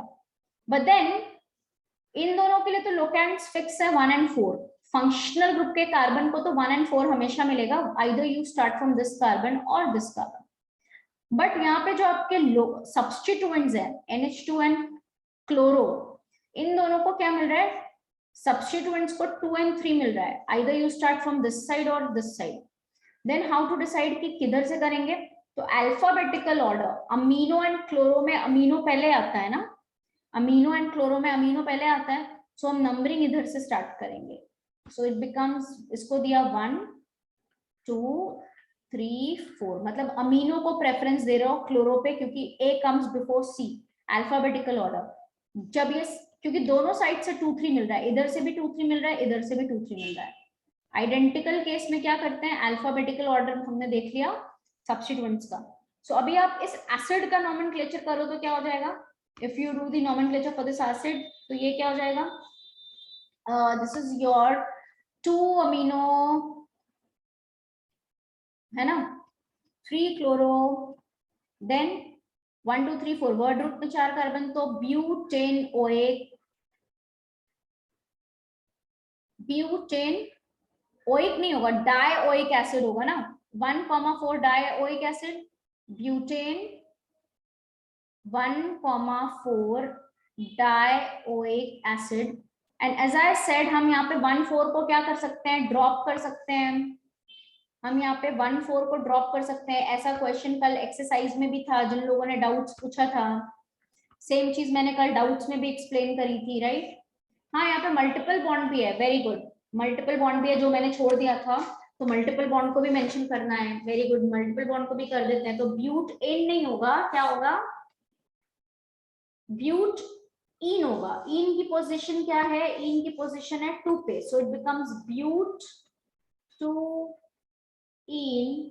बट देन इन दोनों के लिए तो लोकेंड्स फिक्स है 1 and 4. फंक्शनल ग्रुप के कार्बन को तो 1 and 4 हमेशा मिलेगा, either you start from this carbon और दिस कार्बन. बट यहाँ पे जो आपके सब्स्टिट्यूएंट्स है NH2 एंड क्लोरो, इन दोनों को क्या मिल रहा है, सब्स्टिट्यूएंट्स को 2 and 3 मिल रहा है, either you start from this side और this side. Then how to decide कि किधर से करेंगे, तो alphabetical order, amino and chloro में अमीनो पहले आता है ना, अमीनो एंड क्लोरो में अमीनो पहले आता है. सो हम नंबरिंग इधर से स्टार्ट करेंगे. सो इट बिकम्स, इसको दिया 1 2 3 4, मतलब अमीनो को प्रेफरेंस दे रहे हो क्लोरो पे, क्योंकि A comes before C, alphabetical order. जब ये, क्योंकि दोनों साइड से 2 3 मिल रहा है, इधर से भी 2 3 मिल रहा है, इधर से भी 2 3 मिल रहा है. आइडेंटिकल केस में क्या करते हैं, अल्फाबेटिकल ऑर्डर हमने देख लिया सब्स्टिट्यूएंट्स का. सो अभी आप इस एसिड का नॉमेनक्लेचर करो तो क्या हो जाएगा, if you do the nomenclature for this acid, तो ये क्या हो जाएगा, दिस इज योर 2 अमीनो, है ना, 3 क्लोरो, देन 1 2 3 4 वर्ड रूट में 4 कार्बन, तो ब्यूटेन ओएक, ब्यूटेन ओइक नहीं होगा, डाइओइक एसिड होगा ना, 1,4 dioic acid, butane 1,4 dioic acid. And as I said हम यहाँ पे 1,4 को क्या कर सकते हैं, ड्रॉप कर सकते हैं। हम यहाँ पे 1,4 को ड्रॉप कर सकते हैं। ऐसा क्वेश्चन कल एक्सरसाइज में भी था, जिन लोगों ने डाउट्स पूछा था, सेम चीज मैंने कल डाउट्स में भी एक्सप्लेन करी थी, राइट। हाँ, यहाँ पे मल्टीपल बॉन्ड भी है, वेरी गुड, मल्टीपल बॉन्ड भी है जो मैंने छोड़ दिया था, तो मल्टीपल बॉन्ड को भी मेंशन करना है, वेरी गुड, मल्टीपल बॉन्ड को भी कर देते हैं। तो ब्यूट एन नहीं होगा, क्या होगा, ब्यूट इन होगा। इन की पोजीशन क्या है, इन की पोजीशन है 2 पे, so it becomes but 2 ene,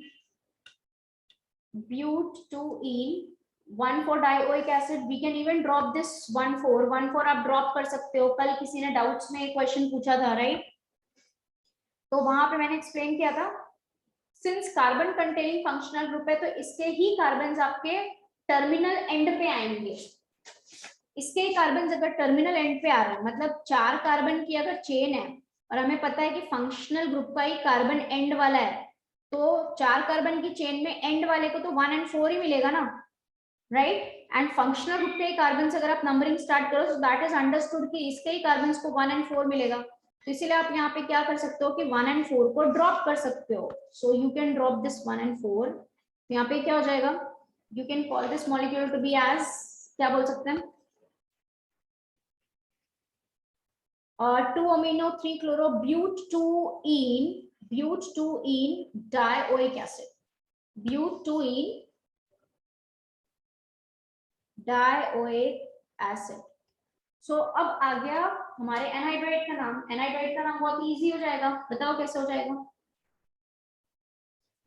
but 2 ene 1,4 dioic acid. We can even drop this 1,4 आप ड्रॉप कर सकते हो। कल किसी ने डाउट्स में क्वेश्चन पूछा था, राइट, तो वहां पे मैंने एक्सप्लेन किया था, since carbon containing functional group है, तो इसके ही कार्बन आपके टर्मिनल एंड पे आएंगे। इसके कार्बन अगर टर्मिनल एंड पे आ रहे हैं, मतलब 4 कार्बन की अगर चेन है और हमें पता है कि फंक्शनल ग्रुप का ही कार्बन एंड वाला है, तो 4 कार्बन की चेन में एंड वाले को तो 1 और 4 ही मिलेगा ना, राइट। एंड फंक्शनल ग्रुप के कार्बन से अगर आप नंबरिंग स्टार्ट करो, तो दैट इज अंडरस्टूड कि इसके ही कार्बन को 1 और 4 मिलेगा। तो इसीलिए आप यहाँ पे क्या कर सकते हो कि 1 और 4 को ड्रॉप कर सकते हो। So you can drop this 1 और 4। तो यहाँ पे क्या हो जाएगा, you can call this molecule to be as, क्या बोल सकते हैं, 2 amino 3 chloro but 2 ene dioic acid, but 2 ene dioic acid। सो अब आ गया हमारे एनहाइड्राइड का नाम। एनहाइड्राइड का नाम बहुत इजी हो जाएगा, बताओ कैसे हो जाएगा।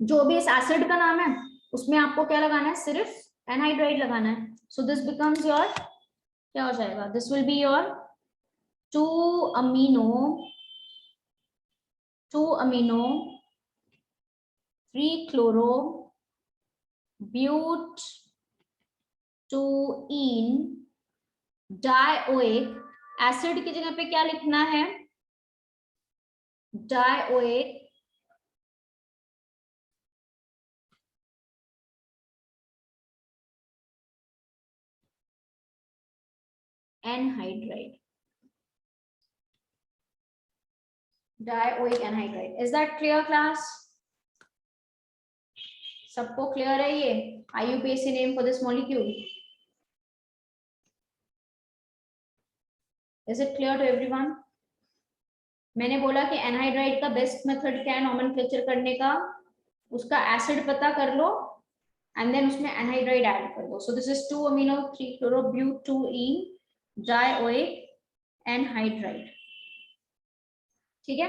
जो भी इस एसिड का नाम है उसमें आपको क्या लगाना है, सिर्फ एनहाइड्राइड लगाना है। सो दिस बिकम्स योर, क्या हो जाएगा, this will be your 2 amino 3 chloro but 2 ene dioic। Acid की जगह पे क्या लिखना है, dioic anhydride, dioic anhydride. Is that clear class, सबको क्लियर है ये IUPAC name for this molecule, is it clear to everyone. मैंने बोला कि एनहाइड्राइड का बेस्ट मेथड क्या है नोमेनक्लेचर करने का, उसका एसिड पता कर लो एंड देन उसमें एनहाइड्राइड ऐड कर दो। So this is 2 amino 3 chloro but 2 ene dioic anhydride, ठीक है।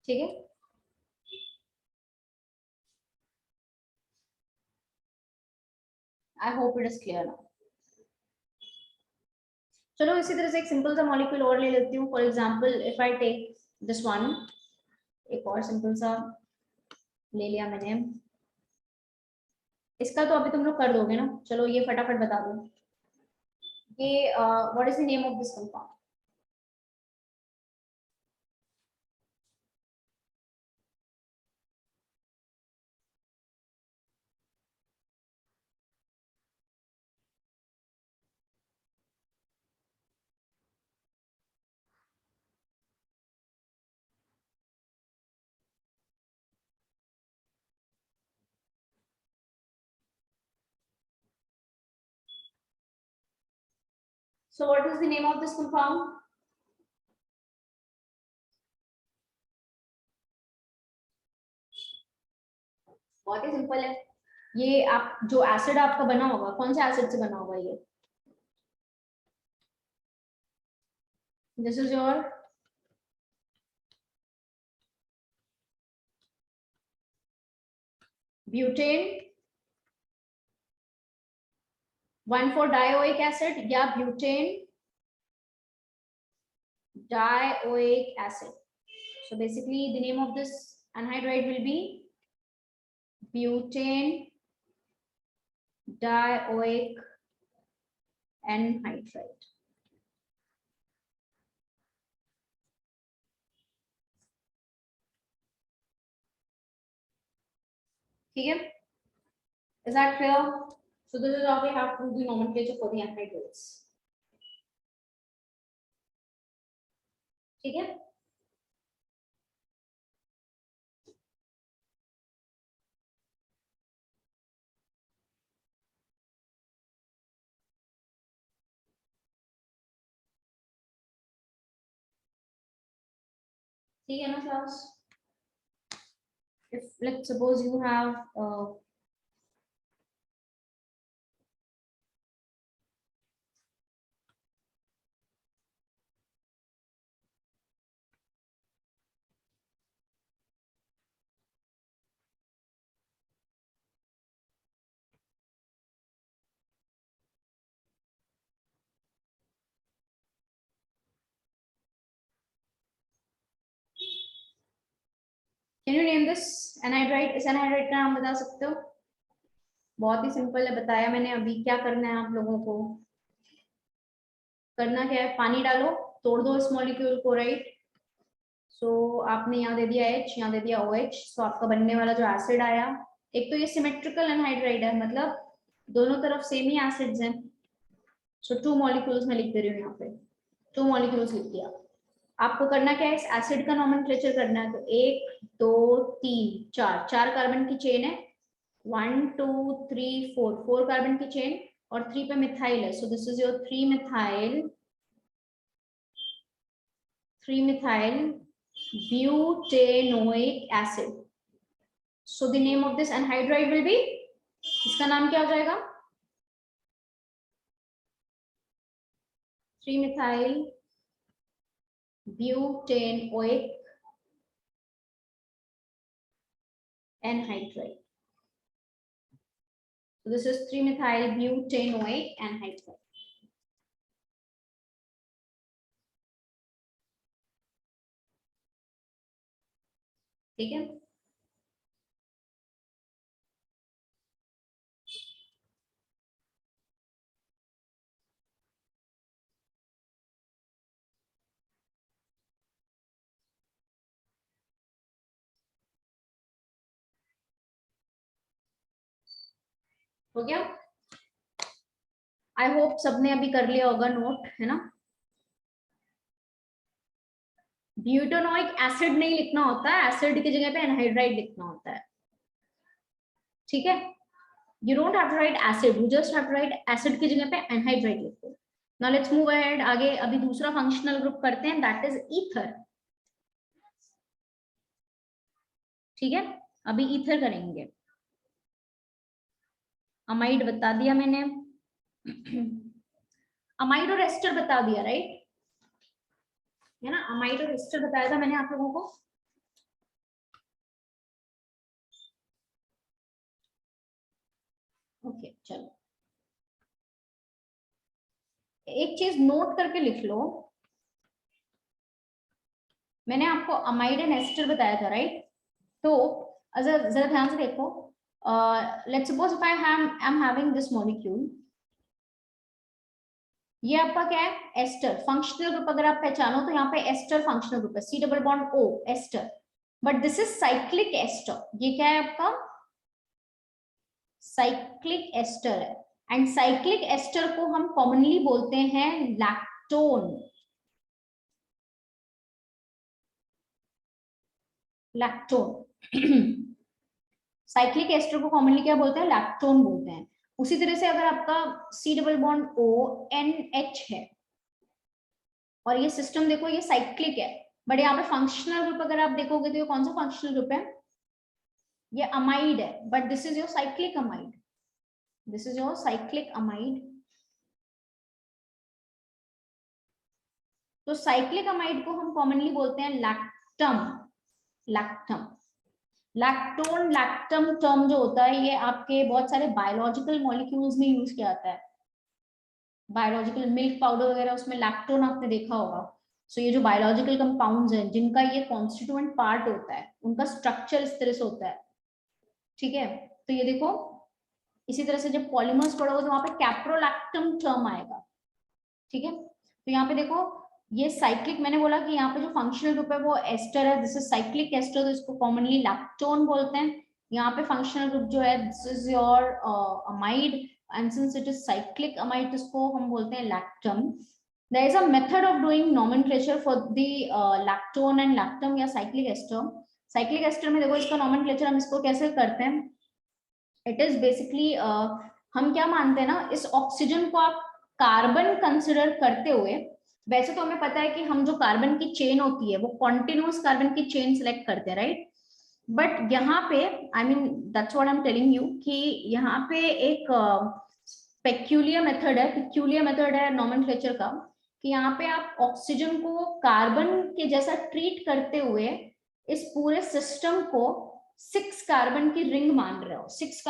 ठीक है, I hope it is clear now. चलो इसी तरह से एक सिंपल सा मॉलिक्यूल और ले लेती हूँ। For example if I take this one, एक और सिंपल सा ले लिया मैंने। इसका तो अभी तुम लोग कर दोगे ना, चलो ये फटाफट बता दो। ये what is the name of this compound, so what is the name of this compound, बहुत ही सिंपल है। ये आप जो एसिड आपका बना होगा, कौन से एसिड से बना होगा ये, this is your butane 1,4 dioic acid या butane dioic acid। So basically the name of this anhydride will be butane dioic anhydride। ठीक है, is that clear? So this is how we have to do the nomenclature for the anhydrides. ठीक है? ठीक है ना class? If let's suppose you have can you name this anhydride? इस anhydride का नाम बता सकते हो? बहुत ही सिंपल है, बताया मैंने अभी। क्या करना है आप लोगों को? करना क्या है? पानी डालो, तोड़ दो इस मॉलिक्यूल को, राइट? सो आपने यहाँ दे दिया H, यहाँ दे दिया OH, सो आपका बनने वाला जो एसिड आया, एक तो ये सिमेट्रिकल एनहाइड्राइड है, मतलब दोनों तरफ सेम ही एसिड्स हैं। सो 2 मॉलिक्यूल्स में लिख दे रही हूँ, यहाँ पे 2 मॉलिक्यूल्स लिख दिया। आपको करना क्या है? इस एसिड का नोमेनक्लेचर करना है। तो 1 2 3 4 कार्बन की चेन है, 1 2 3 4 कार्बन की चेन, और 3 पे मिथाइल है। So this is your 3 methyl butanoic acid. So the name of this anhydride will be, इसका नाम क्या हो जाएगा? 3 methyl butanoic anhydride. So this is 3 methyl butanoic anhydride. ठीक है? हो गया? आई होप सबने अभी कर लिया होगा नोट, है ना? ब्यूटानोइक एसिड नहीं लिखना होता है, एसिड की जगह पे एनहाइड्राइड लिखना होता है। ठीक है? You don't have to write acid, you just have to write acid की जगह पे anhydride लिखो। Now let's move ahead, आगे अभी दूसरा फंक्शनल ग्रुप करते हैं, that is ether। ठीक है? अभी ईथर करेंगे। अमाइड बता दिया मैंने, अमाइड और एस्टर बता दिया, राइट? है ना? अमाइड और एस्टर बताया था मैंने आप लोगों को। ओके, चलो एक चीज नोट करके लिख लो, मैंने आपको अमाइड एंड एस्टर बताया था, राइट? तो जरा ध्यान से देखो, let's suppose if I am having this molecule, ये आपका क्या है? एस्टर। फंक्शनल ग्रुप अगर आप पहचानो तो यहाँ पे एस्टर फंक्शनल ग्रुप है, C double bond O, ester. But this is cyclic ester. ये क्या है आपका? साइक्लिक एस्टर है। एंड साइक्लिक एस्टर को हम कॉमनली बोलते हैं लैक्टोन। लैक्टोन साइक्लिक एस्टर को कॉमनली क्या बोलते हैं? लैक्टोन बोलते हैं। उसी तरह से अगर आपका C double bond O NH है और ये सिस्टम देखो, ये साइक्लिक है, बट यहाँ पे फंक्शनल ग्रुप अगर आप देखोगे तो ये कौन सा फंक्शनल ग्रुप है? ये अमाइड है, but this is your cyclic amide. This is your cyclic amide. तो साइक्लिक अमाइड को हम कॉमनली बोलते हैं lactam. Lactam, lactone, lactam term जो होता है ये आपके बहुत सारे बायोलॉजिकल मॉलिक्यूल्स में यूज किया जाता है। बायोलॉजिकल मिल्क पाउडर वगैरह, उसमें लैक्टोन आपने देखा होगा। सो ये जो बायोलॉजिकल कंपाउंड्स हैं जिनका ये कॉन्स्टिट्यूएंट पार्ट होता है, उनका स्ट्रक्चर इस तरह से होता है। ठीक है? तो ये देखो, इसी तरह से जब पॉलीमर्स पढ़ोगे तो वहां पे कैप्रोलैक्टम टर्म आएगा। ठीक है? तो यहाँ पे देखो, ये साइक्लिक, मैंने बोला कि यहाँ पे जो फंक्शनल ग्रुप है वो एस्टर है, दिस इज साइक्लिक एस्टर, तो इसको कॉमनली लैक्टोन बोलते हैं। यहाँ पे फंक्शनल ग्रुप जो है this is your amide. and since it is cyclic amide, इसको हम बोलते हैं lactam. There is a method of doing nomenclature for the lactone and lactam या cyclic ester. Cyclic ester में देखो इसका nomenclature हम इसको कैसे करते हैं. It is basically हम क्या मानते हैं ना, इस ऑक्सीजन को आप कार्बन कंसिडर करते हुए, वैसे तो हमें पता है कि हम जो कार्बन की चेन होती है वो कॉन्टिन्यूअस कार्बन की चेन सिलेक्ट करते हैं, राइट. बट यहाँ पे I mean that's what I am telling you कि यहाँ पे एक पेक्यूलियर मेथड है नोमेनक्लेचर का, कि यहाँ पे आप ऑक्सीजन को कार्बन के जैसा ट्रीट करते हुए इस पूरे सिस्टम को 6 कार्बन की रिंग मान रहे हो. 6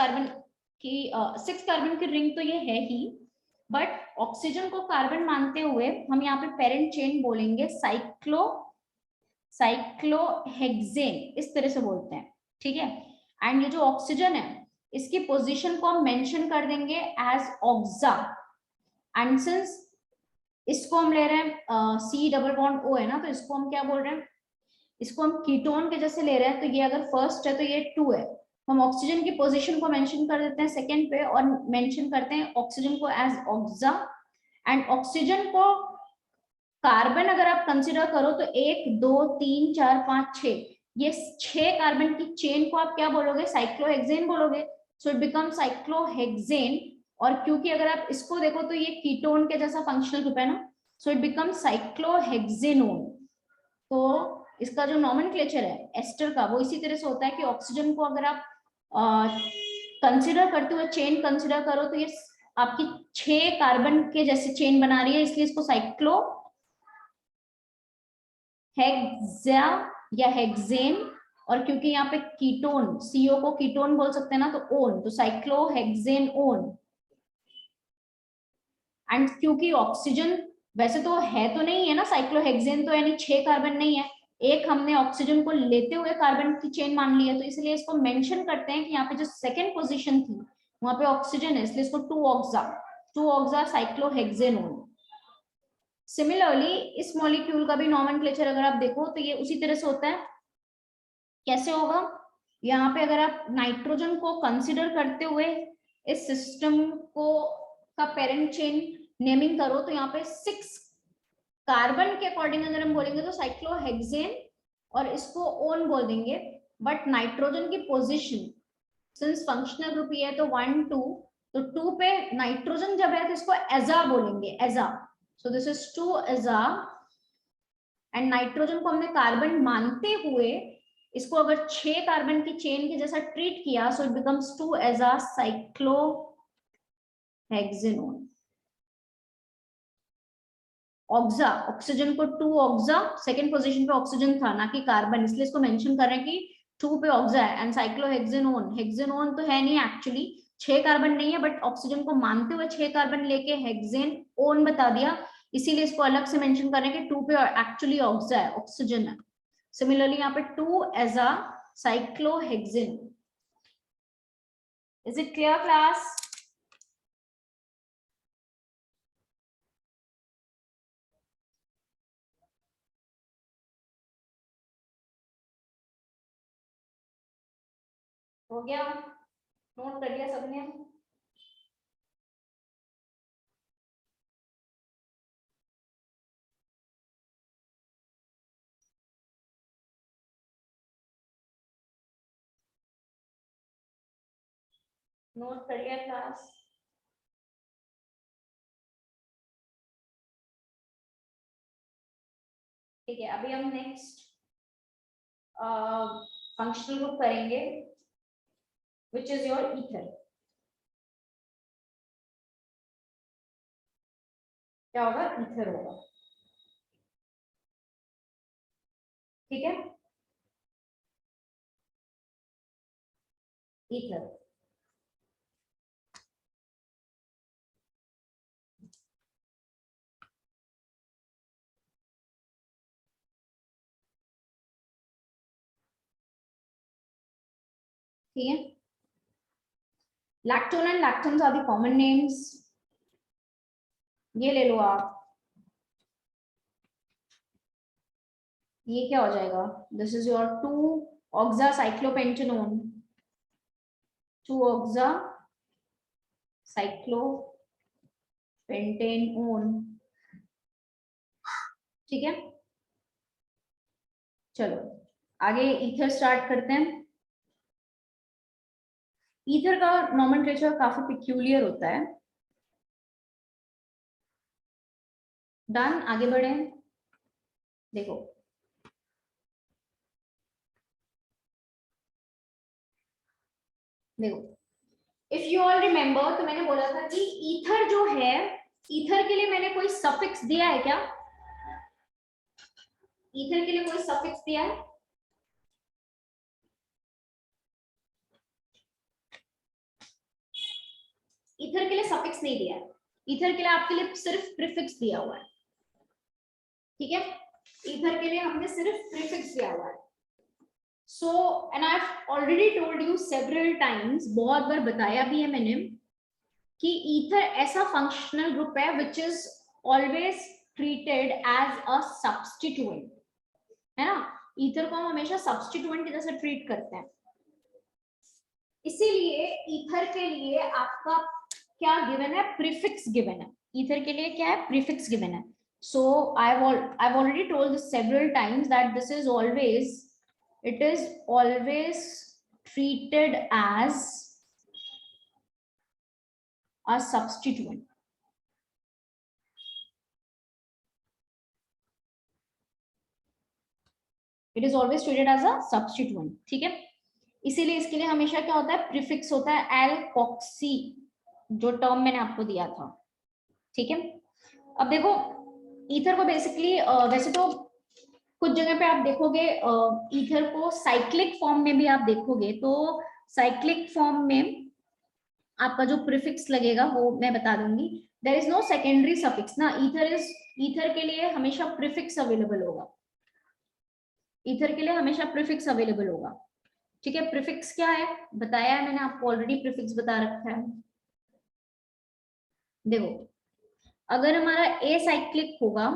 कार्बन की रिंग तो ये है ही, बट ऑक्सीजन को कार्बन मानते हुए हम यहाँ पे पेरेंट चेन बोलेंगे साइक्लोहेक्सेन, इस तरह से बोलते हैं, ठीक है. एंड ये जो ऑक्सीजन है इसकी पोजीशन को हम मेंशन कर देंगे एज ऑक्सा. एंड सिंस इसको हम ले रहे हैं सी डबल बॉन्ड ओ है ना, तो इसको हम क्या बोल रहे हैं, इसको हम कीटोन के जैसे ले रहे हैं. तो ये अगर फर्स्ट है तो ये 2 है. हम ऑक्सीजन की पोजीशन को मेंशन कर देते हैं सेकंड पे और मेंशन करते हैं ऑक्सीजन को एज ऑक्सा. एंड ऑक्सीजन को कार्बन अगर आप कंसीडर करो तो 1 2 3 4 5 6, ये 6 कार्बन की चेन को आप क्या बोलोगे, साइक्लोहेक्सेन बोलोगे. So it become cyclohexane. और क्योंकि अगर आप इसको देखो तो ये कीटोन के जैसा फंक्शनल ग्रुप है ना, सो इट बिकम साइक्लोहेक्सेनोन. तो इसका जो नोमेनक्लेचर है एस्टर का वो इसी तरह से होता है कि ऑक्सीजन को अगर आप कंसीडर करते हुए चेन कंसीडर करो तो ये आपकी 6 कार्बन के जैसे चेन बना रही है, इसलिए इसको साइक्लो हेक्सा या हेक्सेन. और क्योंकि यहाँ पे कीटोन, सीओ को कीटोन बोल सकते हैं ना, तो ओन, तो साइक्लोहेक्सेन ओन. एंड क्योंकि ऑक्सीजन वैसे तो है तो नहीं है ना साइक्लोहेक्सेन, तो यानी 6 कार्बन नहीं है, एक हमने ऑक्सीजन को लेते हुए कार्बन की चेन मान ली है, तो इसलिए इसको मेंशन करते हैं कि यहाँ पे जो सेकंड पोजीशन थी वहां पे ऑक्सीजन है, इसलिए इसको 2 ऑक्सा साइक्लोहेक्सेनोन. सिमिलरली इस मॉलिक्यूल का भी नोमेनक्लेचर अगर आप देखो तो ये उसी तरह से होता है. कैसे होगा, यहाँ पे अगर आप नाइट्रोजन को कंसिडर करते हुए इस सिस्टम को का पेरेंट चेन नेमिंग करो तो यहाँ पे 6 कार्बन के अकॉर्डिंग अगर हम बोलेंगे तो साइक्लोहेक्सेन और इसको ओन बोल देंगे. बट नाइट्रोजन की पोजीशन सिंस फंक्शनल ग्रुप ये है तो 1 2, तो 2 पे नाइट्रोजन जब है तो इसको एजा बोलेंगे, एजा. सो दिस इज 2 एजा. एंड नाइट्रोजन को हमने कार्बन मानते हुए इसको अगर 6 कार्बन की चेन के जैसा ट्रीट किया, सो इट बिकम्स 2 एजा साइक्लोहेक्सेनोन. ऑक्सा, ऑक्सीजन को 2 ऑक्सा, सेकंड पोजीशन पे ऑक्सीजन था ना कि कार्बन, इसलिए इसको मेंशन कर रहे हैं कि 2 पे ऑक्सा है. एंड साइक्लोहेक्सेनोन, हेक्सेनोन तो है नहीं एक्चुअली, 6 कार्बन नहीं है, बट ऑक्सीजन को मानते हुए 6 कार्बन लेके हेक्सेन ओन बता दिया, इसीलिए इसको अलग से मेंशन कर रहे हैं कि 2 पे एक्चुअली ऑक्सा है, ऑक्सीजन है. सिमिलरली यहाँ पे 2 एजा cyclohexane. Is it clear class? हो गया, नोट कर लिया सबने? नोट कर लिया क्लास? ठीक है, अभी हम नेक्स्ट फंक्शनल ग्रुप करेंगे विच इज योर ईथर. क्या होगा, ईथर होगा, ठीक है. ईथर, ठीक है. Lactone and lactams are the common names. ये ले लो आप, ये क्या हो जाएगा, this is your 2 oxa cyclopentanone, 2 oxa cyclopentanone, ठीक है। चलो आगे ईथर स्टार्ट करते हैं। ईथर का नॉमेनक्लेचर काफी पिक्यूलियर होता है। डन, आगे बढ़े। देखो इफ यू ऑल रिमेम्बर, तो मैंने बोला था कि ईथर जो है, ईथर के लिए मैंने कोई सफिक्स दिया है क्या? ईथर के लिए कोई सफिक्स दिया है? ईथर के लिए सफिक्स नहीं दिया है। ईथर के लिए आपके लिए सिर्फ प्रीफिक्स दिया हुआ है, ठीक है। ईथर के लिए हमने सिर्फ प्रीफिक्स दिया हुआ है। So and I have already told you several times, बहुत बार बताया भी है मैंने, कि ईथर ऐसा फंक्शनल ग्रुप है which is always treated as a substituent, है ना। ईथर को हम हमेशा सब्स्टिट्यूएंट की तरह से ट्रीट करते हैं। इसीलिए ईथर के लिए आपका क्या गिवन है? प्रीफिक्स गिवन है। ईथर के लिए क्या है? प्रीफिक्स गिवन है। सो I've already told this several times that this is always, it is always treated as a substituent. It is always treated as a substituent, ठीक है। इसीलिए इसके लिए हमेशा क्या होता है? प्रीफिक्स होता है एल्कोक्सी, जो टर्म मैंने आपको दिया था, ठीक है। अब देखो ईथर को बेसिकली वैसे तो कुछ जगह पे आप देखोगे ईथर को साइक्लिक फॉर्म में भी आप देखोगे, तो साइक्लिक फॉर्म में आपका जो प्रीफिक्स लगेगा वो मैं बता दूंगी। There is no secondary suffix ना, ईथर के लिए हमेशा प्रीफिक्स अवेलेबल होगा। ईथर के लिए हमेशा प्रीफिक्स अवेलेबल होगा, ठीक है। प्रीफिक्स क्या है बताया है मैंने आपको ऑलरेडी, प्रीफिक्स बता रखा है। देखो अगर हमारा ए साइक्लिक होगा,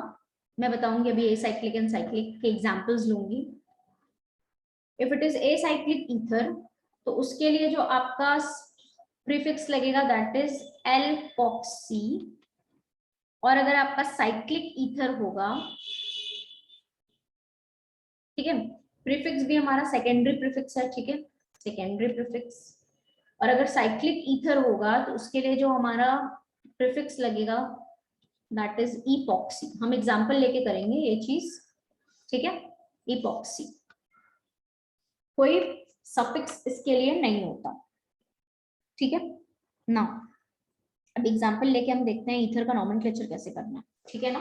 मैं बताऊंगी अभी ए साइक्लिक एंड साइक्लिक के एग्जांपल्स लूंगी। If it is a cyclic ether, तो उसके लिए जो आपका प्रीफिक्स लगेगा दैट इज एल्कोक्सी। और अगर आपका साइक्लिक ईथर होगा, ठीक है, प्रीफिक्स भी हमारा सेकेंडरी प्रीफिक्स है, ठीक है, सेकेंडरी प्रीफिक्स। और अगर साइक्लिक ईथर होगा तो उसके लिए जो हमारा प्रीफिक्स लगेगा दैट इज इपॉक्सी। हम एग्जांपल लेके करेंगे ये चीज, ठीक है। इपॉक्सी, कोई सफिक्स इसके लिए नहीं होता, ठीक है ना। अब एग्जांपल लेके हम देखते हैं ईथर का नॉमेनक्लेचर कैसे करना है, ठीक है ना।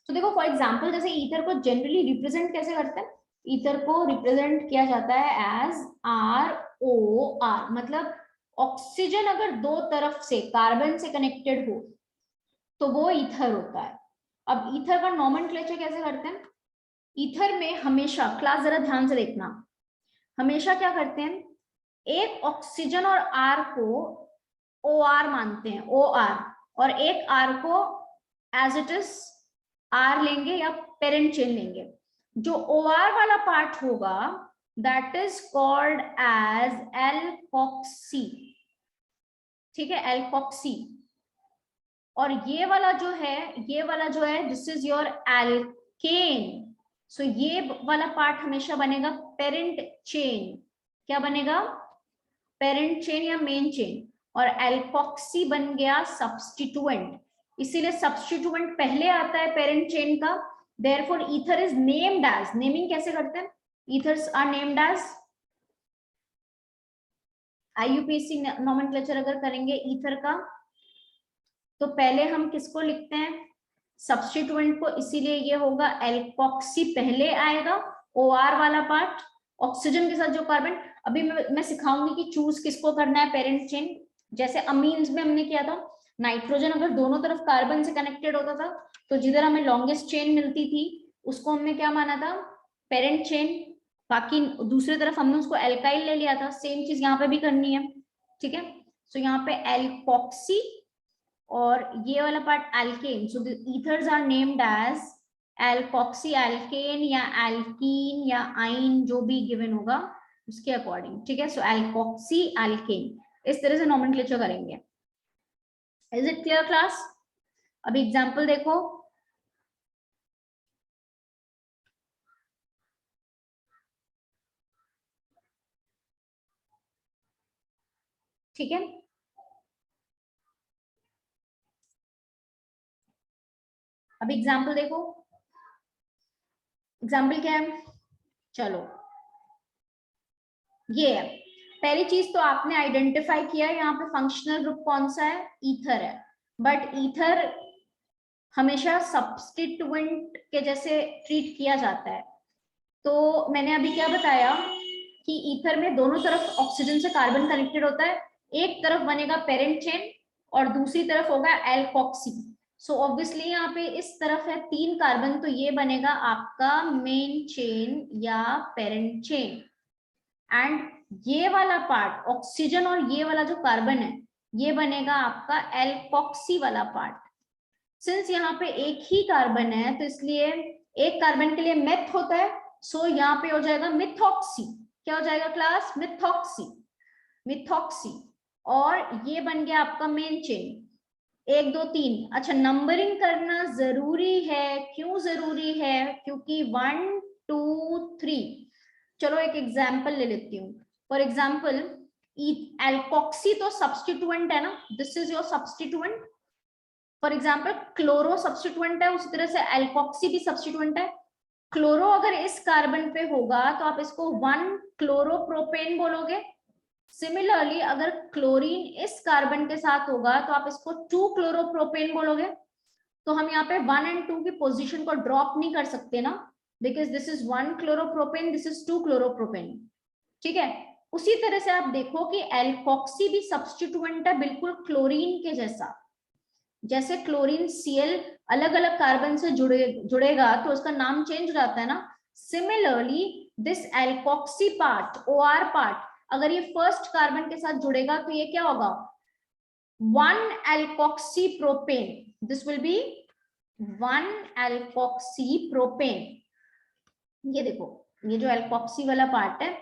तो देखो फॉर एग्जांपल जैसे ईथर को जनरली रिप्रेजेंट कैसे करते हैं? ईथर को रिप्रेजेंट किया जाता है एज ROR, मतलब ऑक्सीजन अगर दो तरफ से कार्बन से कनेक्टेड हो तो वो ईथर होता है। अब ईथर का नॉमेनक्लेचर कैसे करते हैं? ईथर में हमेशा, क्लास जरा ध्यान से देखना, हमेशा क्या करते हैं, एक ऑक्सीजन और R को OR मानते हैं, OR, और एक R को एज इट इज R लेंगे या पेरेंट चेन लेंगे। जो OR वाला पार्ट होगा that is called as alkoxy, ठीक है, एल्कोक्सी। और ये वाला जो है दिस इज योर एल्केन। सो ये वाला पार्ट हमेशा बनेगा पेरेंट चेन। क्या बनेगा? पेरेंट चेन या मेन चेन। और एल्कोक्सी बन गया सब्स्टिट्यूएंट, इसीलिए सब्स्टिट्यूएंट पहले आता है पेरेंट चेन का। Therefore ether is named as, naming कैसे करते हैं? Ethers are named as, IUPAC nomenclature अगर करेंगे ईथर का, तो पहले हम किसको लिखते हैं? सब्स्टिट्यूएंट को, इसीलिए ये होगा एल्कोक्सी पहले आएगा, OR वाला पार्ट ऑक्सीजन के साथ जो कार्बन। अभी मैं सिखाऊंगी कि चूज किसको करना है पेरेंट चेन। जैसे अमीन्स में हमने किया था, नाइट्रोजन अगर दोनों तरफ कार्बन से कनेक्टेड होता था तो जिधर हमें लॉन्गेस्ट चेन मिलती थी उसको हमने क्या माना था? Parent chain. बाकी दूसरी तरफ हमने उसको एल्काइल ले लिया था। सेम चीज यहाँ पे भी करनी है, ठीक है। सो यहाँ पे एल्कोक्सी और ये वाला part alkane. So the ethers are named as alkoxy alkane या एल्कीन या आइन, जो भी गिवन होगा उसके अकॉर्डिंग, ठीक है। सो एल्कोक्सी एल्केन, इस तरह से नॉमेनक्लेचर करेंगे। Is it clear class? अभी एग्जाम्पल देखो, ठीक है। अभी एग्जाम्पल देखो, एग्जाम्पल क्या है, चलो ये है। पहली चीज तो आपने आइडेंटिफाई किया, यहाँ पे फंक्शनल ग्रुप कौन सा है, ईथर है। बट ईथर हमेशा सब्स्टिट्यूएंट के जैसे ट्रीट किया जाता है। तो मैंने अभी क्या बताया कि ईथर में दोनों तरफ ऑक्सीजन से कार्बन कनेक्टेड होता है, एक तरफ बनेगा पेरेंट चेन और दूसरी तरफ होगा एल्कोक्सी। सो ऑब्वियसली यहाँ पे इस तरफ है 3 कार्बन, तो ये बनेगा आपका मेन चेन या पेरेंट चेन। एंड ये वाला पार्ट ऑक्सीजन और ये वाला जो कार्बन है ये बनेगा आपका एल्कोक्सी वाला पार्ट। सिंस यहाँ पे एक ही कार्बन है तो इसलिए एक कार्बन के लिए मेथ होता है, सो यहाँ पे हो जाएगा मिथॉक्सी। क्या हो जाएगा क्लास, मिथॉक्सी, मिथॉक्सी। और ये बन गया आपका मेन चेन, 1 2 3। अच्छा, नंबरिंग करना जरूरी है, क्यों जरूरी है, क्योंकि 1 2 3। चलो एक एग्जाम्पल ले लेती हूँ। फॉर एग्जाम्पल एल्कोक्सी तो सब्स्टिट्यूएंट है ना, this is your substituent. For example chloro substituent है, उसी तरह से एल्कोक्सी भी सब्स्टिट्यूएंट है। क्लोरो अगर इस कार्बन पे होगा तो आप इसको 1 क्लोरोप्रोपेन बोलोगे। सिमिलरली अगर क्लोरीन इस कार्बन के साथ होगा तो आप इसको 2 क्लोरोप्रोपेन बोलोगे। तो हम यहाँ पे 1 और 2 की पोजीशन को ड्रॉप नहीं कर सकते ना, because this is 1 chloropropane, this is 2 chloropropane. ठीक है। उसी तरह से आप देखो कि एल्कोक्सी भी सब्स्टिट्यूएंट है, बिल्कुल क्लोरीन के जैसा। जैसे क्लोरीन Cl अलग अलग कार्बन से जुड़ेगा तो उसका नाम चेंज हो जाता है ना। Similarly this alkoxy part, OR part, अगर ये फर्स्ट कार्बन के साथ जुड़ेगा तो ये क्या होगा, 1 alkoxy propane. This will B 1 alkoxy propane. ये देखो, ये जो एल्कोक्सी वाला पार्ट है,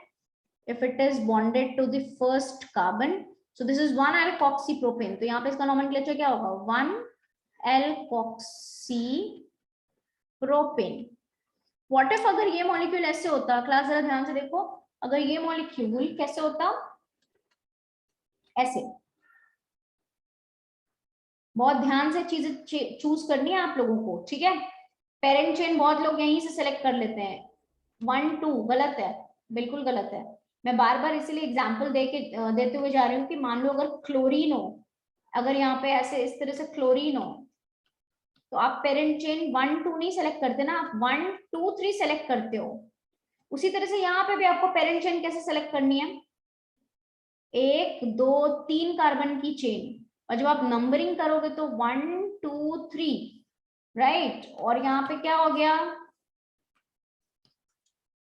if it is bonded to the first carbon, so this is 1 alkoxy propane। तो यहाँ पे इसका नोमेनक्लेचर क्या होगा, 1 alkoxy propane। व्हाट इफ अगर ये मॉलिक्यूल ऐसे होता, क्लास जरा ध्यान से देखो, अगर ये मॉलिक्यूल कैसे होता, ऐसे। बहुत ध्यान से चीजें चूज करनी है आप लोगों को, ठीक है। पेरेंट चेन बहुत लोग यहीं से सेलेक्ट कर लेते हैं, 1 2 गलत है, बिल्कुल गलत है। मैं बार बार इसीलिए एग्जांपल देते हुए जा रही हूँ कि मान लो अगर क्लोरीन हो, अगर यहाँ पे ऐसे इस तरह से क्लोरीन हो तो आप पेरेंट चेन 1 2 नहीं सेलेक्ट करते ना, आप 1 2 3 सेलेक्ट करते हो। उसी तरह से यहाँ पे भी आपको पेरेंट चेन कैसे सेलेक्ट करनी है, 1 2 3 कार्बन की चेन, और जब आप नंबरिंग करोगे तो 1 2 3, राइट। और यहाँ पे क्या हो गया,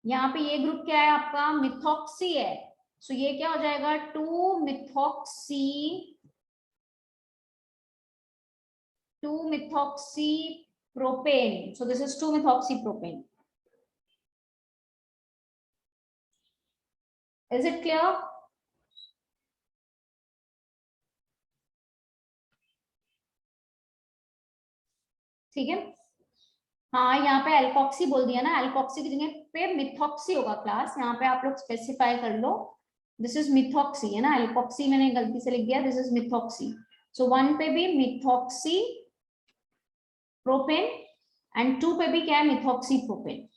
यहाँ पे ये ग्रुप क्या है आपका, मिथॉक्सी है। सो ये क्या हो जाएगा, 2 methoxy, 2 methoxy propane. So this is 2 methoxy propane. Is it clear? ठीक है। हाँ, यहाँ पे एल्कोक्सी बोल दिया ना, एल्कोक्सी की जगह पे मिथॉक्सी होगा क्लास, यहाँ पे आप लोग स्पेसिफाई कर लो। दिस इज मिथॉक्सी है ना, एल्कोक्सी मैंने गलती से लिख दिया, दिस इज मिथॉक्सी। सो 1 पे भी मिथॉक्सी प्रोपेन एंड 2 पे भी क्या है, मिथॉक्सी प्रोपेन।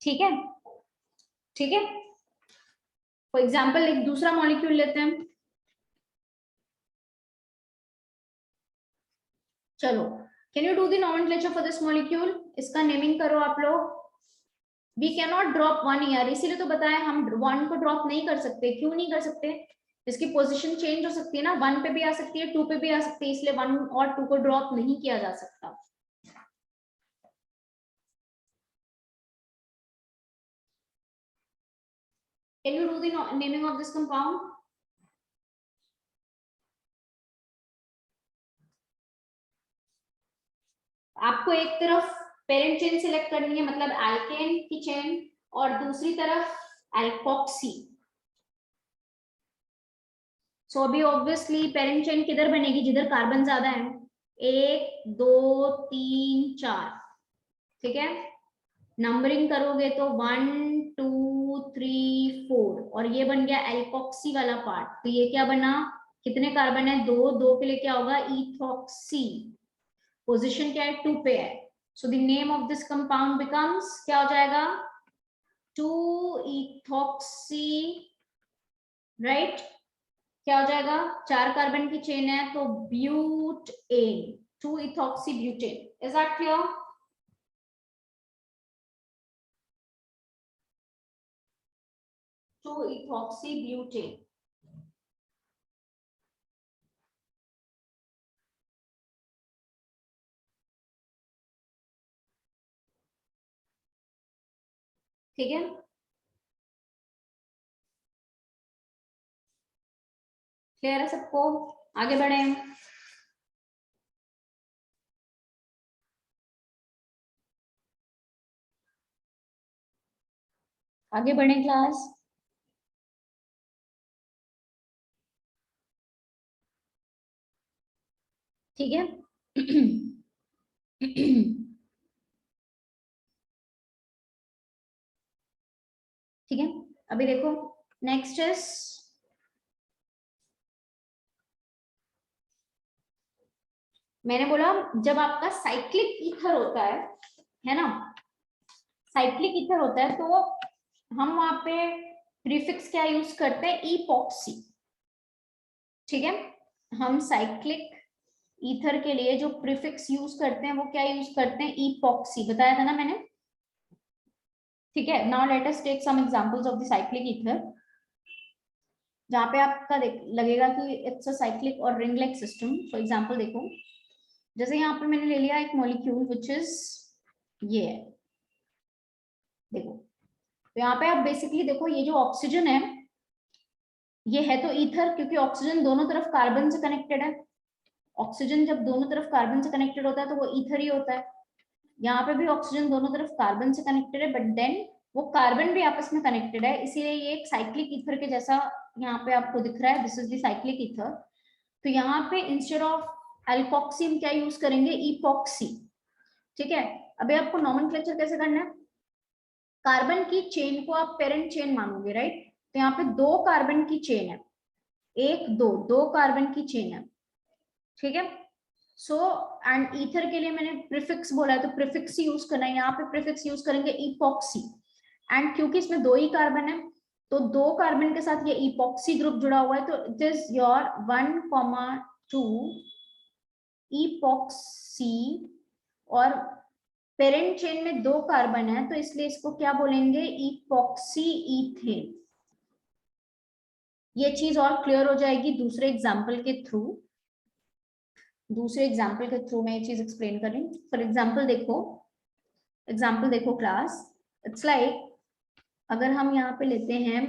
ठीक है, ठीक है। फॉर एग्जाम्पल एक दूसरा मॉलिक्यूल लेते हैं, चलो। Can you do the nomenclature for this molecule, इसका नेमिंग करो आप लोग। We can not drop 1 year, इसीलिए तो बताया हम 1 को ड्रॉप नहीं कर सकते। क्यों नहीं कर सकते, इसकी पोजीशन चेंज हो सकती है ना, 1 पे भी आ सकती है, 2 पे भी आ सकती है, इसलिए 1 और 2 को ड्रॉप नहीं किया जा सकता। Can you do the naming of this compound? आपको एक तरफ पेरेंट चेन सिलेक्ट करनी है, मतलब एल्केन की चेन, और दूसरी तरफ एल्कोक्सी। सो अभी ऑब्वियसली पेरेंट चेन किधर बनेगी, जिधर कार्बन ज्यादा है, 1 2 3 4, ठीक है। नंबरिंग करोगे तो 1 2 3 4, और ये बन गया एल्कोक्सी वाला पार्ट। तो ये क्या बना, कितने कार्बन है, 2 2 के लिए क्या होगा, इथॉक्सी। पोजीशन क्या है, 2 पे है। सो the name of this compound becomes, क्या हो जाएगा, 2 इथॉक्सी, राइट। क्या हो जाएगा, 4 कार्बन की चेन है तो butane, 2 ethoxy butane. Is that clear? 2 ethoxy butane. ठीक है, क्लियर है सबको? आगे बढ़े, आगे बढ़े क्लास। ठीक है। ठीक है, अभी देखो नेक्स्ट इज, मैंने बोला जब आपका साइक्लिक ईथर होता है ना, साइक्लिक ईथर होता है तो हम वहां पे प्रीफिक्स क्या यूज करते हैं, इपॉक्सी। ठीक है, हम साइक्लिक ईथर के लिए जो प्रीफिक्स यूज करते हैं वो क्या यूज करते हैं, इपॉक्सी, बताया था ना मैंने। ठीक है, now let us take some examples of the cyclic ether, जहाँ पे आपका लगेगा कि इट्स अ साइक्लिक और ring like system. For example देखो, जैसे यहाँ पे मैंने ले लिया एक मॉलिक्यूल विच इज ये है, देखो। तो यहाँ पे आप बेसिकली देखो, ये जो ऑक्सीजन है ये है तो ईथर, क्योंकि ऑक्सीजन दोनों तरफ कार्बन से कनेक्टेड है। ऑक्सीजन जब दोनों तरफ कार्बन से कनेक्टेड होता है तो वो ईथर ही होता है। यहाँ पे भी ऑक्सीजन दोनों तरफ कार्बन से कनेक्टेड है, बट देन वो कार्बन भी आपस में कनेक्टेड है, इसीलिए ये एक साइक्लिक ईथर के जैसा यहाँ पे आपको दिख रहा है। This is the cyclic ether. तो यहाँ पे इंस्टेड ऑफ एल्कोक्सी हम क्या यूज करेंगे, इपॉक्सी। ठीक है, अभी आपको नॉमेनक्लेचर कैसे करना है, कार्बन की चेन को आप पेरेंट चेन मानोगे, राइट। तो यहाँ पे 2 कार्बन की चेन है, 1 2 2 कार्बन की चेन है। ठीक है, सो एंड ईथर के लिए मैंने प्रीफिक्स बोला है तो प्रीफिक्स यूज करना है, यहाँ पे प्रीफिक्स यूज करेंगे इपॉक्सी। एंड क्योंकि इसमें 2 ही कार्बन है तो 2 कार्बन के साथ ये इपॉक्सी ग्रुप जुड़ा हुआ है, तो इट इज योर 1,2 इपॉक्सी। और पेरेंट चेन में 2 कार्बन है तो इसलिए इसको क्या बोलेंगे, इपॉक्सी ईथेन। ये चीज और क्लियर हो जाएगी दूसरे एग्जाम्पल के थ्रू। दूसरे एग्जाम्पल के थ्रू मैं ये चीज एक्सप्लेन कर रही हूँ। फॉर एग्जाम्पल देखो क्लास, इट्स लाइक अगर हम यहाँ पे लेते हैं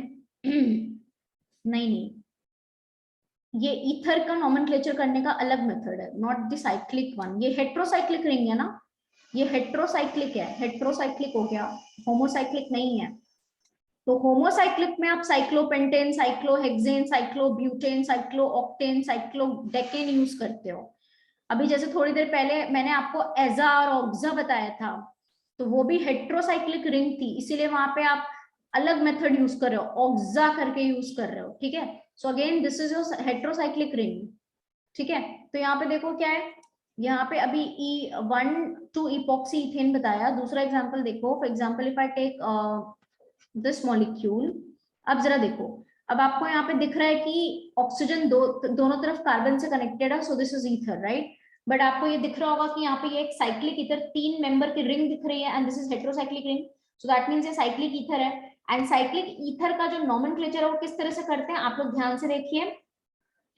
नहीं, ये ईथर का नॉमेनक्लेचर करने का अलग मेथड है, नॉट द साइक्लिक वन। ये हेट्रोसाइक्लिक रिंग है ना, ये हेट्रोसाइक्लिक है, हेट्रोसाइक्लिक हो गया, होमोसाइक्लिक नहीं है। तो होमोसाइक्लिक में आप साइक्लोपेंटेन, साइक्लोहेक्सेन, साइक्लोब्यूटेन, साइक्लोऑक्टेन, साइक्लोडेकेन यूज करते हो। अभी जैसे थोड़ी देर पहले मैंने आपको एजा और ऑक्सा बताया था, तो वो भी हेट्रोसाइक्लिक रिंग थी, इसीलिए वहां पे आप अलग मेथड यूज कर रहे हो, ऑक्सा करके यूज कर रहे हो। ठीक है, so again this is your heterocyclic ring. ठीक है, तो यहाँ पे देखो क्या है, यहाँ पे अभी E1 2 इपॉक्सी इथेन बताया। दूसरा एग्जांपल देखो, for example if I take this molecule. अब जरा देखो, अब आपको यहाँ पे दिख रहा है कि ऑक्सीजन दोनों तरफ कार्बन से कनेक्टेड है, so this is ether, right. But आपको ये दिख रहा होगा कि यहाँ पे ये एक साइक्लिक ईथर 3 मेंबर की रिंग दिख रही है, and this is heterocyclic ring, so that means ये साइक्लिक ईथर है। एंड साइक्लिक ईथर का जो नॉमेनक्लेचर है वो किस तरह से करते हैं, आप लोग ध्यान से देखिए,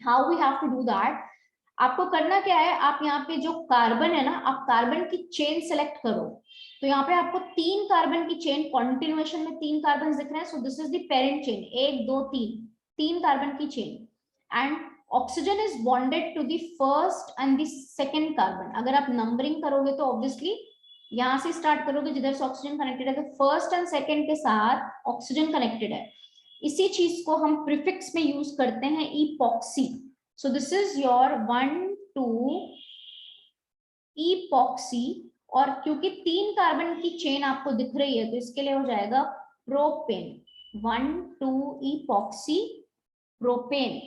how we have to do that. आपको करना क्या है, आप यहाँ पे जो कार्बन है ना, आप कार्बन की चेन सेलेक्ट करो। तो यहाँ पे आपको 3 कार्बन की चेन कॉन्टिन्यूएशन में 3 कार्बन दिख रहे हैं, so this is the parent chain, 1 2 3 carbon की chain. And oxygen is bonded to the first and the second carbon. अगर आप नंबरिंग करोगे तो ऑब्वियसली यहाँ से स्टार्ट करोगे जिधर से ऑक्सीजन कनेक्टेड है, तो फर्स्ट एंड सेकंड के साथ ऑक्सीजन कनेक्टेड है। इसी चीज को हम प्रीफिक्स में यूज करते हैं epoxy. So this is your 1 2 epoxy. और क्योंकि 3 कार्बन की चेन आपको दिख रही है तो इसके लिए हो जाएगा प्रोपेन। 1 2 epoxy propane.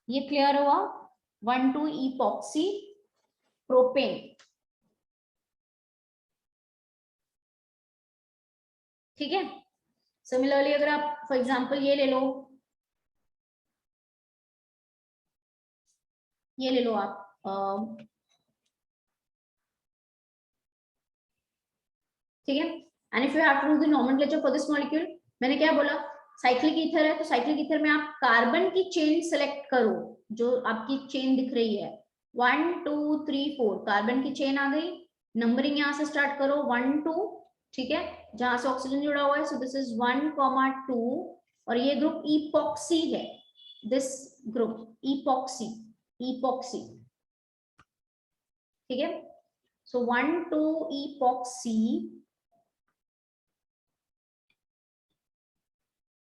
ये क्लियर हुआ? 1 2 इपॉक्सी प्रोपेन। ठीक है। सिमिलरली अगर आप फॉर एग्जांपल ये ले लो, ये ले लो आप ठीक है। And if you have to do the nomenclature for this molecule, मैंने क्या बोला, साइक्लिक ईथर है तो साइक्लिक ईथर में आप कार्बन की चेन सेलेक्ट करो जो आपकी चेन दिख रही है। 1 2 3 4 कार्बन की चेन आ गई। नंबरिंग यहां से स्टार्ट करो 1 2, ठीक है, जहां से ऑक्सीजन जुड़ा हुआ है। सो दिस इज 1 2 और ये ग्रुप इपॉक्सी है। दिस ग्रुप इपॉक्सी, इपॉक्सी, ठीक है। सो 1 2 इपॉक्सी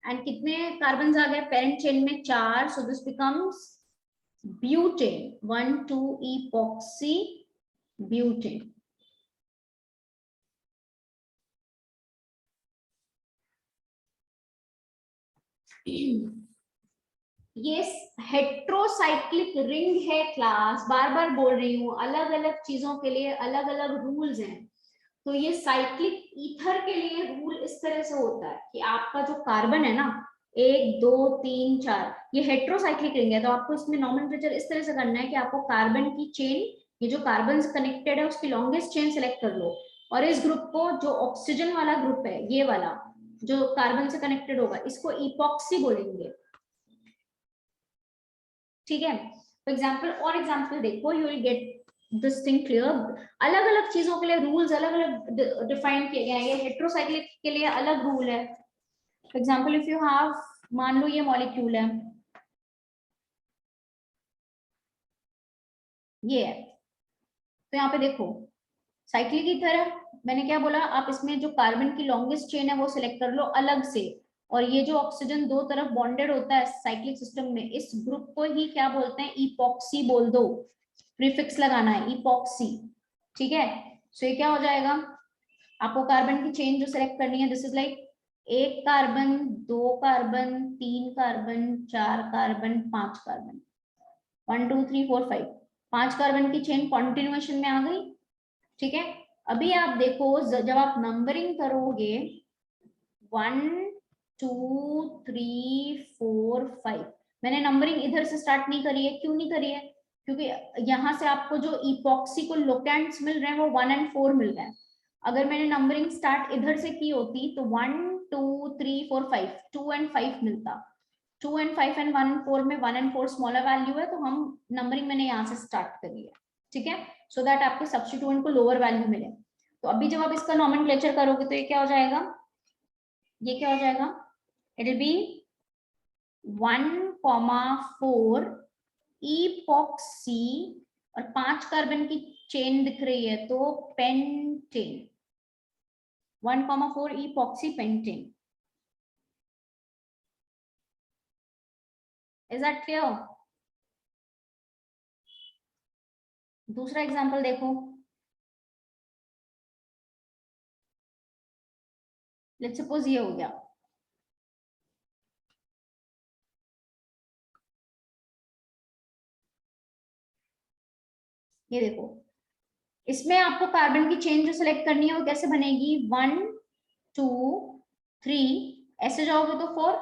एंड कितने कार्बन आ गए पेरेंट चेन में? 4। सो this becomes butane. 1 2 epoxy butane. ये हेट्रोसाइक्लिक रिंग है क्लास, बार बार बोल रही हूँ, अलग अलग चीजों के लिए अलग अलग रूल्स हैं। तो ये साइक्लिक ईथर के लिए रूल इस तरह से होता है कि आपका जो कार्बन है ना 1 2 3 4, ये हेट्रोसाइक्लिक रिंग है तो आपको इसमें नोमेनक्लेचर इस तरह से करना है कि आपको कार्बन की चेन, ये जो कार्बन कनेक्टेड है उसकी लॉन्गेस्ट चेन सेलेक्ट कर लो और इस ग्रुप को, जो ऑक्सीजन वाला ग्रुप है ये वाला जो कार्बन से कनेक्टेड होगा, इसको इपॉक्सी बोलेंगे। ठीक है। फॉर एग्जाम्पल और एग्जाम्पल देखो, you will get this thing clear. अलग अलग चीजों के लिए रूल्स अलग अलग डिफाइन किए गए हैं। ये हेट्रोसाइक्लिक के लिए अलग रूल है। For example if you have, मान लो ये मॉलिक्यूल है, ये है, तो यहाँ पे देखो साइक्लिक ईथर है, मैंने क्या बोला, आप इसमें जो कार्बन की लॉन्गेस्ट चेन है वो सिलेक्ट कर लो अलग से। और ये जो ऑक्सीजन दो तरफ बॉन्डेड होता है साइक्लिक सिस्टम में, इस ग्रुप को ही क्या बोलते हैं? इपॉक्सी बोल दो, प्रीफिक्स लगाना है इपॉक्सी। ठीक है। सो ये क्या हो जाएगा, आपको कार्बन की चेन जो सिलेक्ट करनी है, this is like 1 carbon 2 carbon 3 carbon 4 carbon 5 carbon, 1 2 3 4 5, 5 carbon की चेन कॉन्टिन्यूएशन में आ गई। ठीक है। अभी आप देखो जब आप नंबरिंग करोगे 1 2 3 4 5, मैंने नंबरिंग इधर से स्टार्ट नहीं करी है। क्यों नहीं करी है? क्योंकि यहाँ से आपको जो इपॉक्सी को लोकेंट्स मिल रहे हैं वो 1 और 4 मिल रहे हैं। अगर मैंने नंबरिंग स्टार्ट इधर से की होती तो 1 2 3 4 5 2 और 5 मिलता। 2 और 5 और 1 4 में 1 और 4 स्मॉलर वैल्यू है तो हम नंबरिंग मैंने यहाँ से स्टार्ट करी है। ठीक है। सो दैट आपके सब्स्टिट्यूएंट को लोअर वैल्यू मिले। तो अभी जब आप इसका नोमेनक्लेचर करोगे तो ये क्या हो जाएगा, ये क्या हो जाएगा, इट विल बी 1,4 इपॉक्सी और 5 कार्बन की चेन दिख रही है तो pentane. 1,4 epoxy pentane. Is that clear? दूसरा एग्जांपल देखो, लेट्स सपोज ये हो गया, ये देखो, इसमें आपको कार्बन की चेन जो सिलेक्ट करनी है वो कैसे बनेगी, 1 2 3, ऐसे जाओगे तो 4,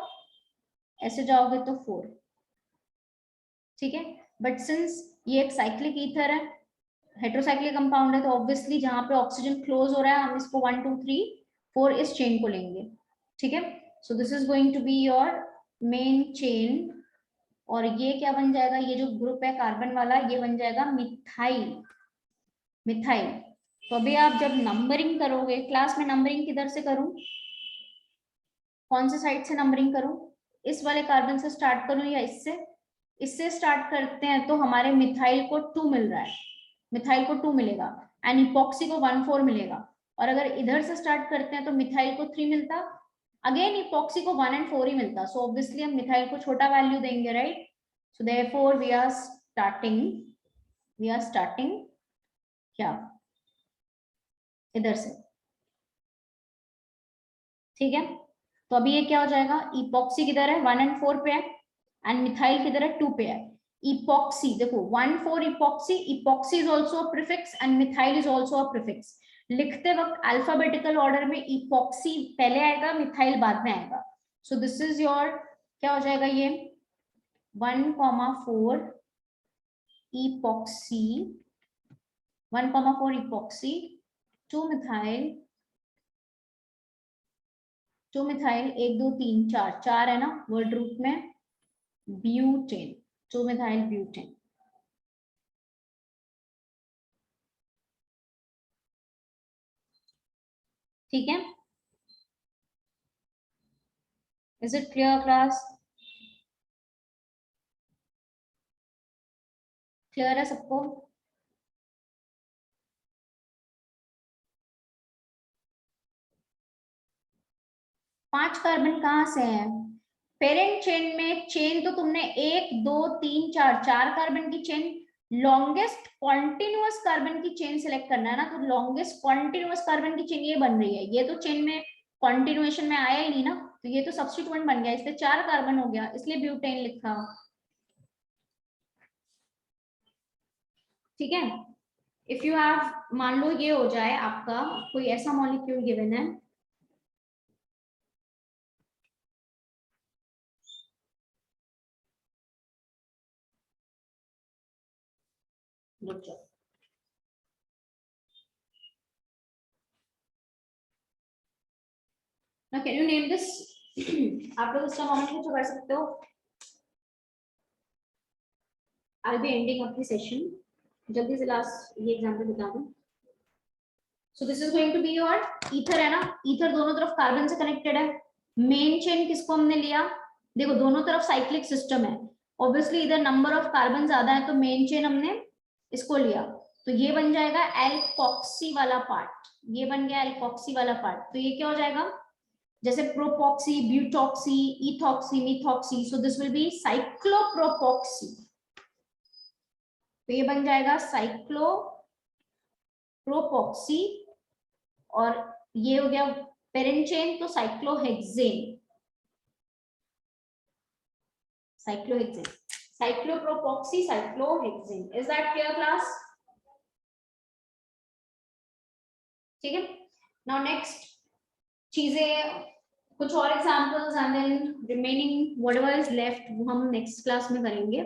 ऐसे जाओगे तो 4। ठीक है। बट सिंस ये एक साइक्लिक ईथर है, हेट्रोसाइक्लिक कंपाउंड है, तो ऑब्वियसली जहां पे ऑक्सीजन क्लोज हो रहा है हम इसको 1 2 3 4 इस चेन को लेंगे। ठीक है। So this is going to be your main chain और ये क्या बन जाएगा, ये जो ग्रुप है कार्बन वाला ये बन जाएगा मिथाइल। मिथाइल। तो अभी आप जब नंबरिंग करोगे, क्लास में नंबरिंग किधर से करूं, कौन से साइड से नंबरिंग करूं, इस वाले कार्बन से स्टार्ट करूं या इससे? इससे स्टार्ट करते हैं तो हमारे मिथाइल को 2 मिल रहा है, मिथाइल को 2 मिलेगा एंड इपॉक्सी को 1 4 मिलेगा। और अगर इधर से स्टार्ट करते हैं तो मिथाइल को 3 मिलता, अगेन इपॉक्सी को 1 and 4 ही मिलता, सो ऑब्वियसली हम मिथाइल को छोटा वैल्यू देंगे, right? So therefore we are starting क्या, इधर से, ठीक है? तो अभी ये क्या हो जाएगा, इपॉक्सी किधर है, 1 and 4 पे है, एंड मिथाइल किधर है, 2 पे है। इपॉक्सी देखो 1 4 epoxy, epoxy is also a prefix and methyl is also a prefix. लिखते वक्त अल्फाबेटिकल ऑर्डर में इपॉक्सी पहले आएगा, मिथाइल बाद में आएगा। सो दिस इज योर, क्या हो जाएगा ये, 1,4 इपॉक्सी, 1,4 इपॉक्सी, 2 मिथाइल, 1 2 3 4 है ना वर्ड रूट में, ब्यूटेन, 2 मिथाइल ब्यूटेन। ठीक है, is it clear class? Clear है सबको? पांच कार्बन कहाँ से है? पेरेंट चेन में, चेन तो तुमने 1 2 3 4 कार्बन की चेन, लॉन्गेस्ट कॉन्टिन्यूअस कार्बन की चेन सिलेक्ट करना है ना, तो लॉन्गेस्ट कॉन्टिन्यूअस कार्बन की चेन ये बन रही है, ये तो चेन में कॉन्टिन्यूएशन में आया ही नहीं ना, तो ये तो सब्स्टिट्यूएंट बन गया, इसलिए 4 कार्बन हो गया, इसलिए ब्यूटेन लिखा। ठीक है, इफ यू हैव, मान लो ये हो जाए आपका कोई ऐसा मॉलिक्यूल गिवन है, रुक जाओ, now can you name this? आप लोग इसका कमेंट कुछ कर सकते हो? I'll be ending up the session. जल्दी से लास्ट ये एग्जांपल बता दूं। So this is going to be your ether है ना, ether दोनों तरफ कार्बन से कनेक्टेड है। मेन चेन किसको हमने लिया, देखो दोनों तरफ साइक्लिक सिस्टम है, ऑब्वियसली इधर नंबर ऑफ कार्बन ज्यादा है, तो मेन चेन हमने इसको लिया, तो ये बन जाएगा एल्कोक्सी वाला पार्ट, ये बन गया एल्कोक्सी वाला पार्ट। तो ये क्या हो जाएगा, जैसे propoxy, butoxy, ethoxy, methoxy, so this will be cyclopropoxy, तो ये बन जाएगा साइक्लोप्रोपॉक्सी, और ये हो गया पेरेंट चेन, तो cyclohexane, cyclopropoxy, cyclohexane. Is that clear class? ठीक है, नाउ नेक्स्ट चीजें, कुछ और examples and then remaining whatever is left वो हम नेक्स्ट क्लास में करेंगे।